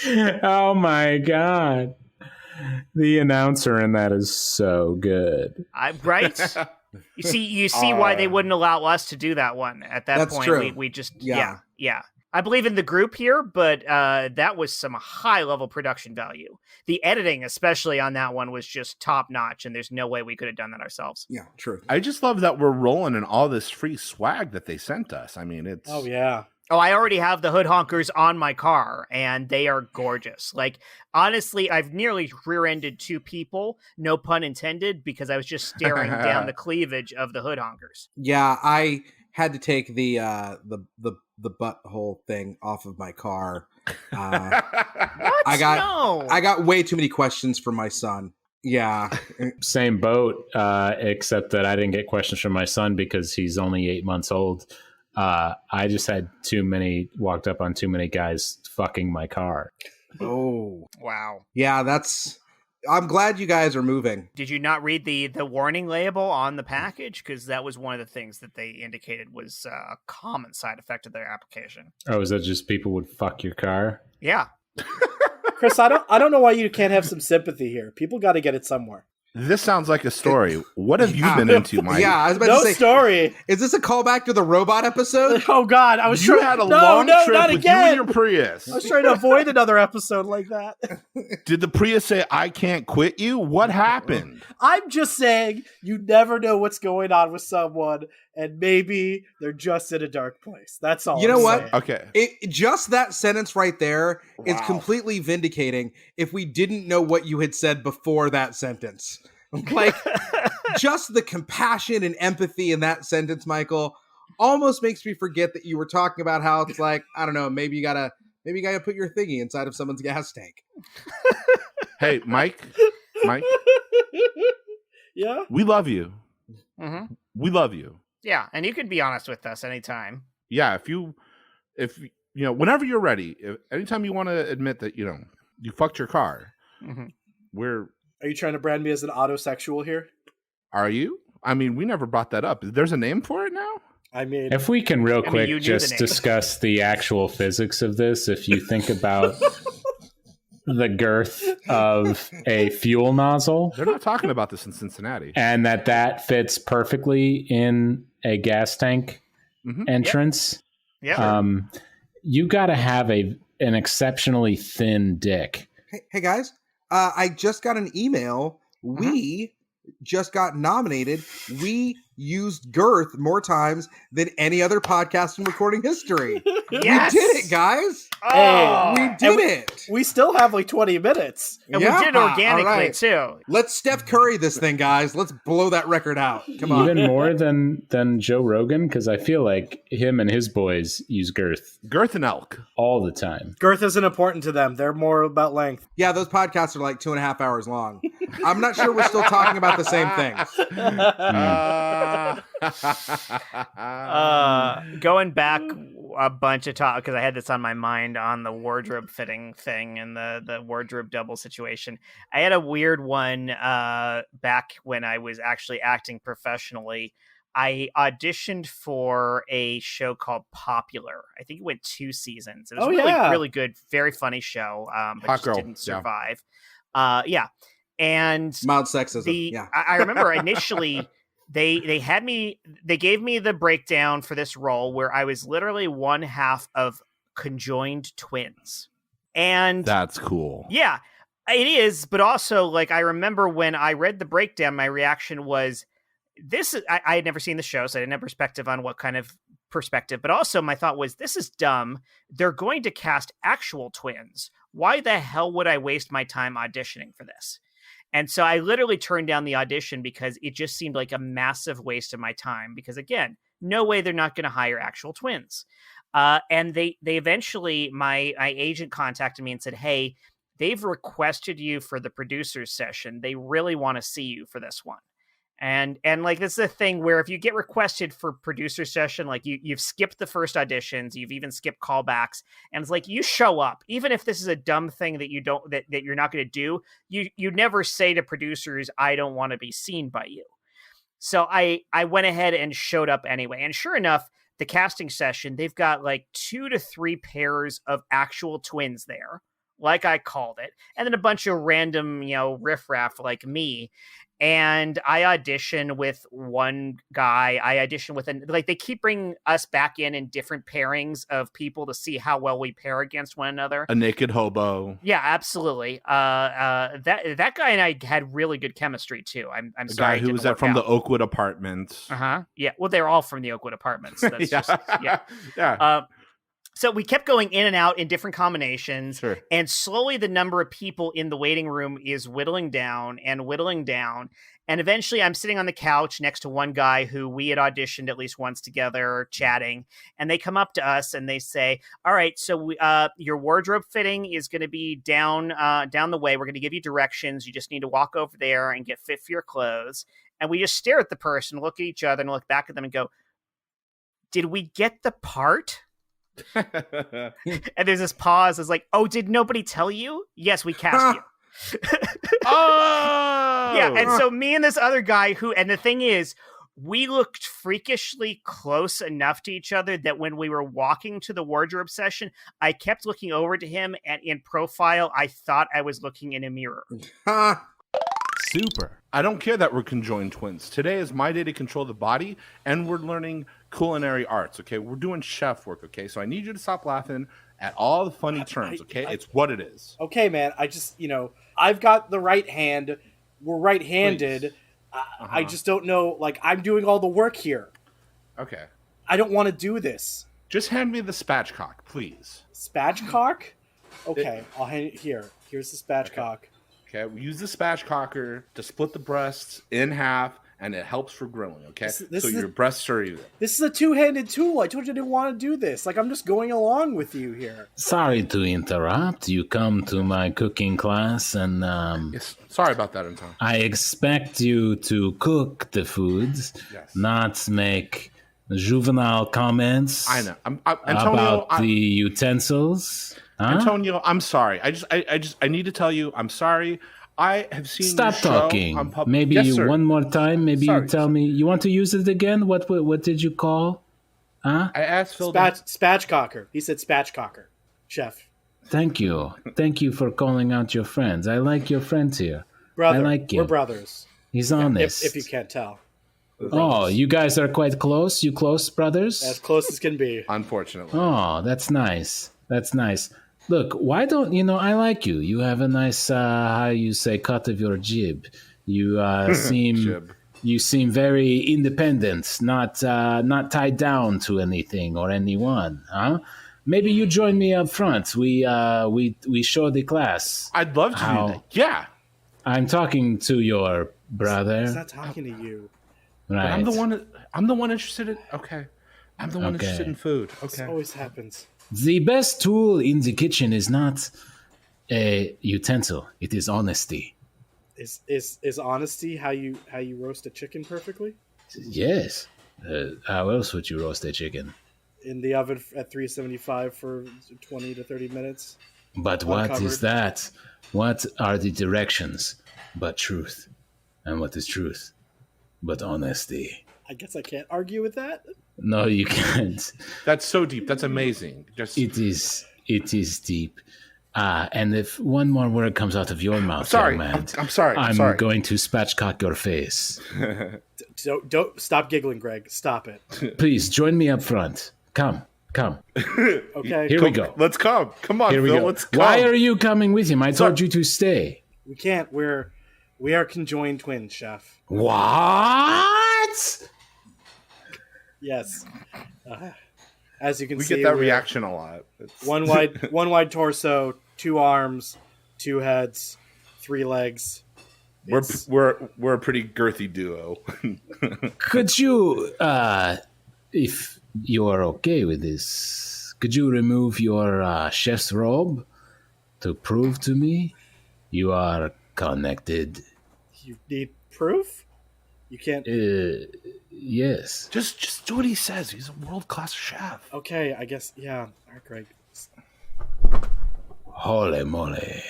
Oh my god. The announcer in that is so good. Right? You see why they wouldn't allow us to do that one at that That's point. true. We just yeah. I believe in the group here, but that was some high level production value. The editing, especially on that one, was just top notch, and there's no way we could have done that ourselves. Yeah, true. I just love that we're rolling in all this free swag that they sent us. I mean, it's Oh yeah. Oh, I already have the hood honkers on my car, and they are gorgeous. Like, honestly, I've nearly rear-ended 2 people, no pun intended, because I was just staring down the cleavage of the hood honkers. Yeah, I had to take the butthole thing off of my car. What? I got No. I got way too many questions for my son. Yeah. Same boat, except that I didn't get questions from my son because he's only 8 months old. I just had walked up on too many guys fucking my car. Oh. Wow. Yeah, I'm glad you guys are moving. Did you not read the warning label on the package? Because that was one of the things that they indicated was a common side effect of their application. Oh, is that just people would fuck your car? Yeah. Chris, I don't know why you can't have some sympathy here. People got to get it somewhere. This sounds like a story. What have you been into, Mike? Yeah, I was about No to say, story. is this a callback to the robot episode? Oh God, I was You trying. had a no, long no, trip not with again. you and your Prius. I was trying to avoid another episode like that. Did the Prius say, "I can't quit you"? What happened? I'm just saying, you never know what's going on with someone, and maybe they're just in a dark place. That's all. You know I'm what? saying. Okay. Just that sentence right there is Wow. completely vindicating if we didn't know what you had said before that sentence. Like, just the compassion and empathy in that sentence, Michael, almost makes me forget that you were talking about how it's like, I don't know, maybe you gotta put your thingy inside of someone's gas tank. Hey, Mike, Yeah. we love you. Mm-hmm. We love you. Yeah, and you can be honest with us anytime. Yeah, if you whenever you're ready, anytime you want to admit that you fucked your car, Mm-hmm. Are you trying to brand me as an autosexual here? are you? I mean, we never brought that up. There's a name for it now? I mean, If we can real I mean, quick you knew the just name. discuss the actual physics of this, if you think about the girth of a fuel nozzle They're not talking about this in Cincinnati. and that fits perfectly in a gas tank Mhm. entrance, Yeah. you got to have an exceptionally thin dick. Hey guys, I just got an email. We just got nominated. We used girth more times than any other podcast in recording history. Yes! We did it, guys. Oh! We did it. we still have like 20 minutes. And we did organically, all right. too. Let's Steph Curry this thing, guys. Let's blow that record out. Come on. Even more than Joe Rogan, because I feel like him and his boys use girth Girth and Elk. all the time. Girth isn't important to them. They're more about length. Yeah, those podcasts are like 2.5 hours long. I'm not sure we're still talking about the same thing. Going back a bunch of talk, because I had this on my mind on the wardrobe fitting thing and the wardrobe double situation. I had a weird one back when I was actually acting professionally. I auditioned for a show called Popular. I think it went 2 seasons. It was really good, very funny show, but Hot just girl, didn't yeah. survive. Yeah. And Mild sexism. Yeah. I remember initially they gave me the breakdown for this role where I was literally one half of conjoined twins. And That's cool. yeah, it is. But also, like, I remember when I read the breakdown, my reaction was, I had never seen the show, so I didn't have perspective on what kind of perspective, but also my thought was, this is dumb. They're going to cast actual twins. Why the hell would I waste my time auditioning for this? And so I literally turned down the audition because it just seemed like a massive waste of my time. Because again, no way they're not going to hire actual twins. And they eventually, my agent contacted me and said, hey, they've requested you for the producer's session. They really want to see you for this one. And like, this is a thing where if you get requested for producer session, like you've skipped the first auditions, you've even skipped callbacks, and it's like, you show up, even if this is a dumb thing that that you're not going to do, you never say to producers, I don't want to be seen by you. So I went ahead and showed up anyway. And sure enough, the casting session, they've got like 2 to 3 pairs of actual twins there, like I called it, and then a bunch of random, riffraff like me. And I auditioned with one guy. I auditioned with they keep bringing us back in different pairings of people to see how well we pair against one another. A naked hobo. Yeah, absolutely. That guy and I had really good chemistry too. I'm the sorry. Guy who was from the Oakwood Apartments. Yeah. Well, they're all from the Oakwood Apartments. That's yeah. So we kept going in and out in different combinations, Sure. And slowly the number of people in the waiting room is whittling down. And eventually I'm sitting on the couch next to one guy who we had auditioned at least once together, chatting. And they come up to us and they say, all right, so your wardrobe fitting is going to be down the way. We're going to give you directions. You just need to walk over there and get fit for your clothes. And we just stare at the person, look at each other and look back at them and go, did we get the part? And there's this pause. It's like, oh, did nobody tell you? Yes, we cast you. Oh, yeah. And so me and this other guy and the thing is, we looked freakishly close enough to each other that when we were walking to the wardrobe session, I kept looking over to him, and in profile, I thought I was looking in a mirror. Super. I don't care that we're conjoined twins. Today is my day to control the body, and we're learning culinary arts, okay? We're doing chef work, okay? So I need you to stop laughing at all the funny terms, okay? It's what it is. Okay, man. I just, I've got the right hand. We're right-handed. I just don't know. Like, I'm doing all the work here. Okay. I don't want to do this. Just hand me the spatchcock, please. Spatchcock? Okay, I'll hand it here. Here's the spatchcock. Okay, we use the spatchcocker to split the breasts in half, and it helps for grilling, okay? So your breasts are even. This is a two-handed tool. I told you I didn't want to do this. Like, I'm just going along with you here. Sorry to interrupt. You come to my cooking class, and Yes, sorry about that, Anton. I expect you to cook the foods, not make juvenile comments. I know. Antonio, about the utensils. Huh? Antonio, I'm sorry. I need to tell you, I'm sorry. I have seen Stop your show talking. on Maybe yes, sir. one more time. Maybe Sorry. you tell me. You want to use it again? What did you call? Huh? I asked Phil. Spatchcocker. He said spatchcocker. Chef. Thank you. Thank you for calling out your friends. I like your friends here. Brother. I like him. We're brothers. He's honest. If you can't tell. Oh, you guys are quite close? You close brothers? As close as can be. Unfortunately. Oh, that's nice. That's nice. Look, why don't I like you. You have a nice, how you say, cut of your jib. You seem very independent, not tied down to anything or anyone, huh? Maybe you join me up front. We show the class. I'd love to do that. Yeah. I'm talking to your brother. He's not talking to you. Right. I'm the one interested in. Okay. I'm the one interested in food. Okay. This always happens. The best tool in the kitchen is not a utensil. It is honesty. Is honesty how you roast a chicken perfectly? Yes. How else would you roast a chicken? In the oven at 375 for 20 to 30 minutes. But what is that? What are the directions but truth? And what is truth but honesty? I guess I can't argue with that. No, you can't. That's so deep. That's amazing. It is deep. And if one more word comes out of your mouth, sorry. young man, I'm sorry. I'm sorry. going to spatchcock your face. Don't stop giggling, Greg. Stop it. Please join me up front. Come. Okay. Here we go. Let's come. Come on, Here we Phil. go. Let's come. Why are you coming with him? I told you to stay. We can't. We are conjoined twins, chef. What? Yes. As you can We see, get that we have reaction a lot. one wide torso, 2 arms, 2 heads, 3 legs. We're a pretty girthy duo. Could you, if you are okay with this, could you remove your chef's robe to prove to me you are connected? You need proof? You can't. Yes. Just do what he says. He's a world-class chef. Okay, I guess. Yeah. All right, Greg. Holy moly.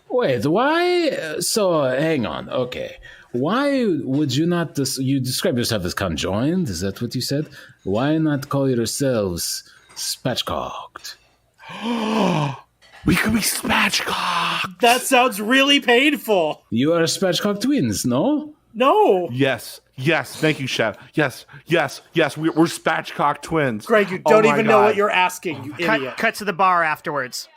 Wait, why? So, hang on. Okay. Why would you not... you describe yourself as conjoined? Is that what you said? Why not call yourselves spatchcocked? We could be spatchcocked. That sounds really painful. You are spatchcock twins, no? No. Yes. Thank you, chef. Yes. We're spatchcock twins. Greg, you don't even know what you're asking, you idiot. Cut to the bar afterwards.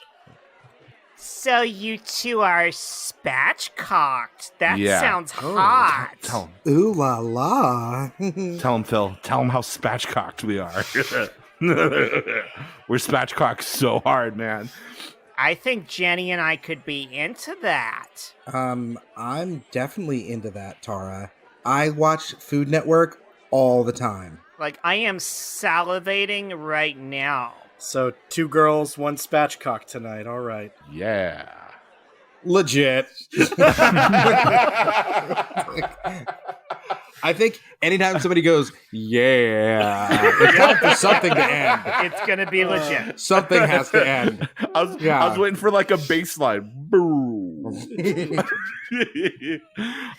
So you two are spatchcocked. That sounds hot. Tell him. Ooh la la. Tell him, Phil. Tell him how spatchcocked we are. We're spatchcocked so hard, man. I think Jenny and I could be into that. I'm definitely into that, Tara. I watch Food Network all the time. Like, I am salivating right now. So 2 girls, 1 spatchcock tonight. All right. Yeah. Legit. I think anytime somebody goes, yeah, it's time for something to end. It's going to be legit. Something has to end. I was waiting for like a bass line. Boom.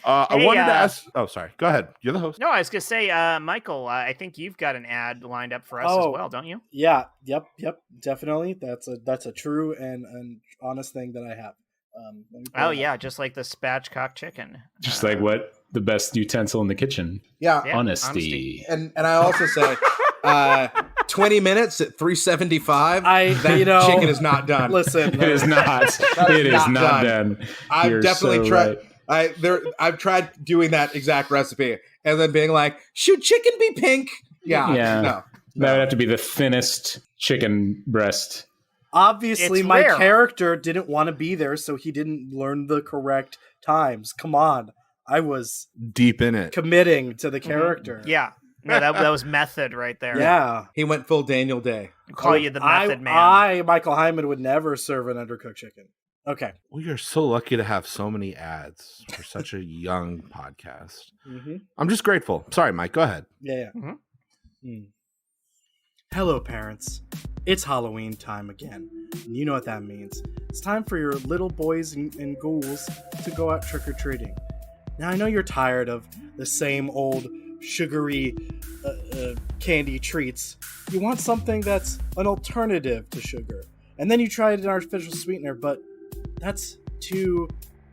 I wanted to ask. Oh, sorry. Go ahead. You're the host. No, I was going to say, Michael, I think you've got an ad lined up for us as well, don't you? Yeah. Yep. Definitely. That's a true and honest thing that I have. Yeah, just like the spatchcock chicken. Just like what? The best utensil in the kitchen. Yeah. Honesty. And I also say 20 minutes at $3.75. That chicken is not done. Listen, It is not. It is not done. I've definitely so tried. right. I've tried doing that exact recipe and then being like, should chicken be pink? Yeah. No. That would have to be the thinnest chicken breast. Obviously, It's my rare. character didn't want to be there, so he didn't learn the correct times. Come on. I was Deep in it. committing to the character. Yeah. No, that was method right there. Yeah. He went full Daniel Day. Call you the method man. I, Michael Heiman, would never serve an undercooked chicken. Okay. We are so lucky to have so many ads for such a young podcast. Mm-hmm. I'm just grateful. Sorry, Mike. Go ahead. Yeah. Mhm. Mm. Hello, parents. It's Halloween time again. And you know what that means. It's time for your little boys and ghouls to go out trick-or-treating. Now, I know you're tired of the same old sugary candy treats. You want something that's an alternative to sugar. And then you tried an artificial sweetener, but that's too...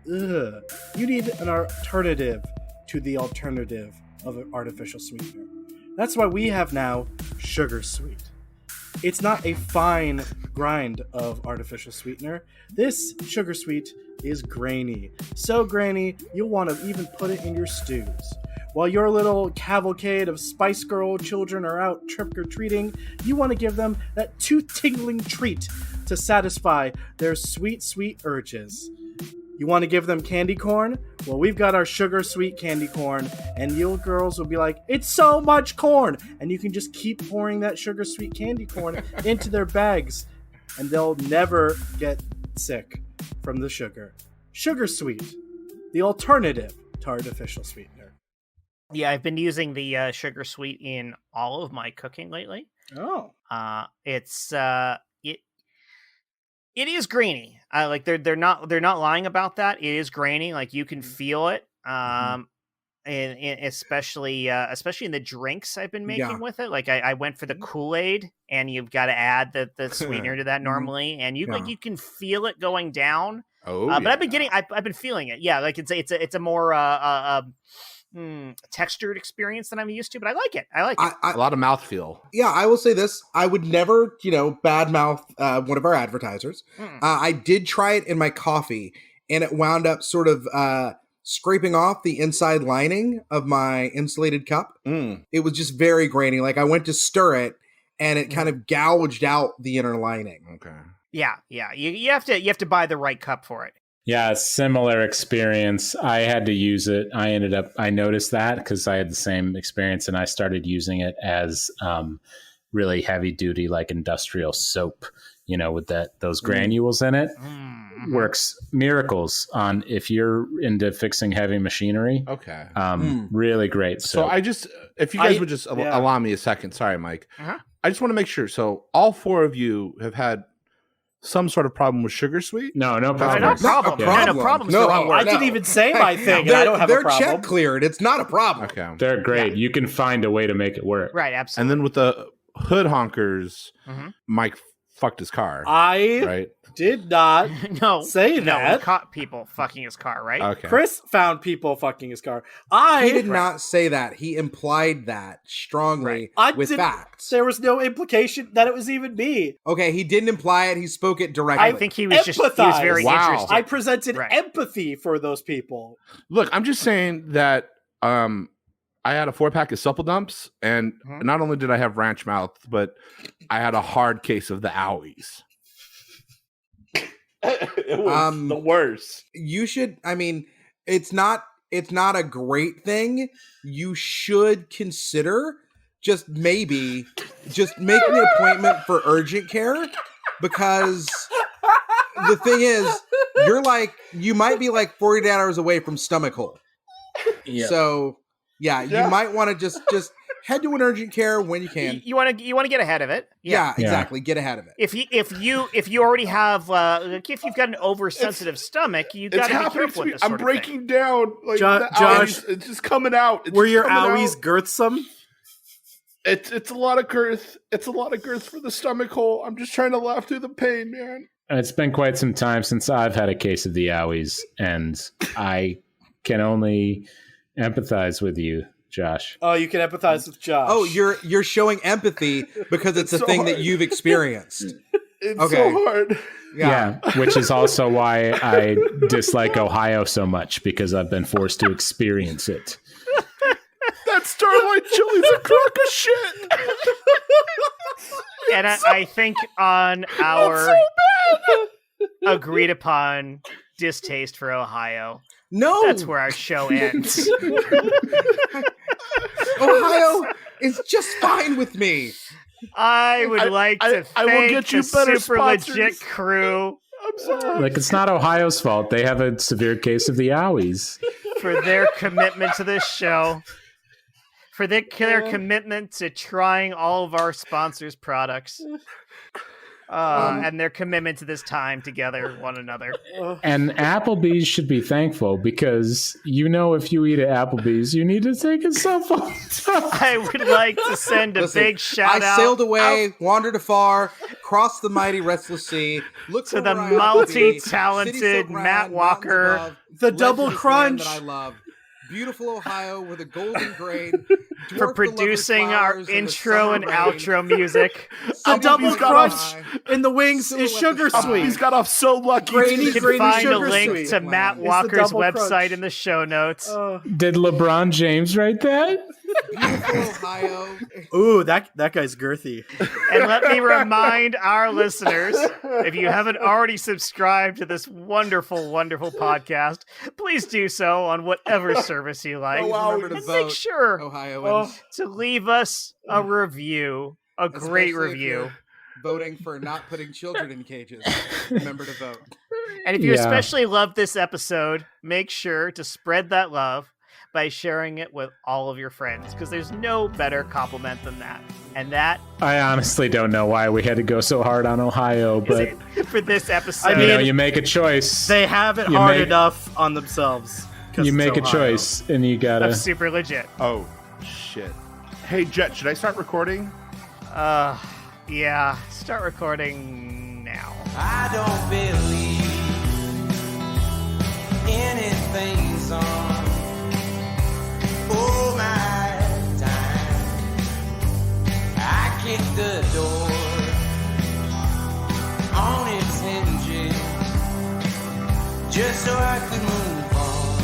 You need an alternative to the alternative of an artificial sweetener. That's why we have now Sugar Sweet. It's not a fine grind of artificial sweetener. This Sugar Sweet is grainy. So grainy, you'll want to even put it in your stews. While your little cavalcade of Spice Girl children are out trick-or-treating, you want to give them that tooth-tingling treat to satisfy their sweet, sweet urges. You want to give them candy corn? Well, we've got our Sugar Sweet candy corn, and you girls will be like, it's so much corn! And you can just keep pouring that Sugar Sweet candy corn into their bags, and they'll never get sick from the sugar. Sugar Sweet, the alternative to artificial sweetener. Yeah, I've been using the Sugar Sweet in all of my cooking lately. Oh. It is grainy. Like they're not lying about that. It is grainy. Like you can feel it. And especially in the drinks I've been making with it. Like I went for the Kool-Aid, and you've got to add the sweetener to that normally, and you can feel it going down. Oh, but I've been feeling it. Yeah, like it's a more textured experience than I'm used to, but I like it. a lot of mouthfeel. Yeah, I will say this. I would never, badmouth one of our advertisers. I did try it in my coffee, and it wound up sort of scraping off the inside lining of my insulated cup. Mm. It was just very grainy. Like I went to stir it and it kind of gouged out the inner lining. Okay. Yeah. You have to buy the right cup for it. Yeah, similar experience. I had to use it. I noticed that because I had the same experience, and I started using it as really heavy duty, like industrial soap, with those granules in it. Mm-hmm. Works miracles on if you're into fixing heavy machinery. Okay. Really great. So if you guys would just allow me a second. Sorry, Mike. Uh-huh. I just want to make sure. So all four of you have had some sort of problem with sugar sweet? No problem. No problem. Not a No problem's the wrong word. I didn't even say my thing, and I don't have a They're problem. check cleared. It's not a problem. Okay. They're great. You can find a way to make it work. Right, And absolutely. then with the hood honkers, Mhm. Mike fucked his car. I right? did not no, say no, that. we caught people fucking his car, right? Okay. Chris found people fucking his car. He did not say that. He implied that strongly with facts. There was no implication that it was even me. Okay, he didn't imply it. He spoke it directly. I think he was very Wow. interested. I presented empathy for those people. Look, I'm just saying that I had a 4-pack of Supple Dumps, and not only did I have ranch mouth, but I had a hard case of the owies. It was the worst. You should. I mean, it's not a great thing. You should consider just making an appointment for urgent care, because the thing is, you might be like 48 hours away from stomach hole. Yeah. So you might want to just head to an urgent care when you can. You want to get ahead of it. Yeah, exactly. Get ahead of it. If you already have if you've got an oversensitive stomach, you got to be careful with this sort I'm of breaking down. Like Josh, it's just coming out. Were your owies girthsome? It's a lot of girth. It's a lot of girth for the stomach hole. I'm just trying to laugh through the pain, man. It's been quite some time since I've had a case of the owies, and I can only empathize with you, Josh. Oh, you can empathize with Josh. Oh, you're showing empathy because it's a so thing hard. that you've experienced. It's Okay. so hard. Yeah, which is also why I dislike Ohio so much, because I've been forced to experience it. That Starlight Chili's a crock of shit. And I think on our agreed upon distaste for Ohio, No, that's where our show ends. Ohio is just fine with me. I would like to I will thank get you the better super sponsors. legit crew I'm sorry. Like, it's not Ohio's fault. They have a severe case of the owies. for their commitment to this show, for their commitment to trying all of our sponsors' products, and their commitment to this time together with one another. And Applebee's should be thankful, because if you eat at Applebee's, you need to take a cell phone. I would like to send a Listen, big shout I out. sailed away, wandered afar, crossed the mighty restless sea, looked To for the where I ought to be, multi-talented city so grand, Matt mountains Walker. above, The led double to this land crunch. that I love. Beautiful Ohio with a golden grain. for producing our intro and outro music. The double got crunch in the wings is sugar sweet. He's got off so lucky. Grainy, You can grainy find a sugar link sweet. to Matt It's the Walker's double website crunch. in the show notes. Did LeBron James write that? Beautiful Ohio. Ooh, that guy's girthy. And let me remind our listeners, if you haven't already subscribed to this wonderful, wonderful podcast, please do so on whatever service you like. Remember to And vote, make sure Ohioans. to leave us a review, a great Especially if review. you're voting for not putting children in cages. Remember to vote. And if you Yeah. especially love this episode, make sure to spread that love by sharing it with all of your friends, because there's no better compliment than that. And that I honestly don't know why we had to go so hard on Ohio, is but it for this episode. I mean, you make a choice. They have it You hard make- enough on themselves. 'cause You it's make a Ohio. choice, and you gotta. That's super legit. Oh, shit. Hey, Jet, should I start recording? Yeah, start recording now. I don't believe anything's on. Oh my time, I kicked the door on its hinges just so I could move on.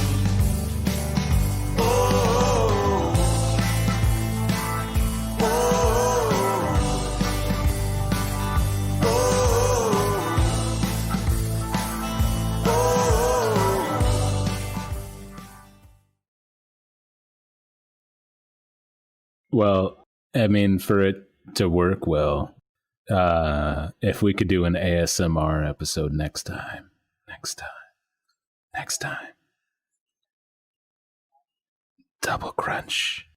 Well, I mean, for it to work well, if we could do an ASMR episode next time. Double crunch.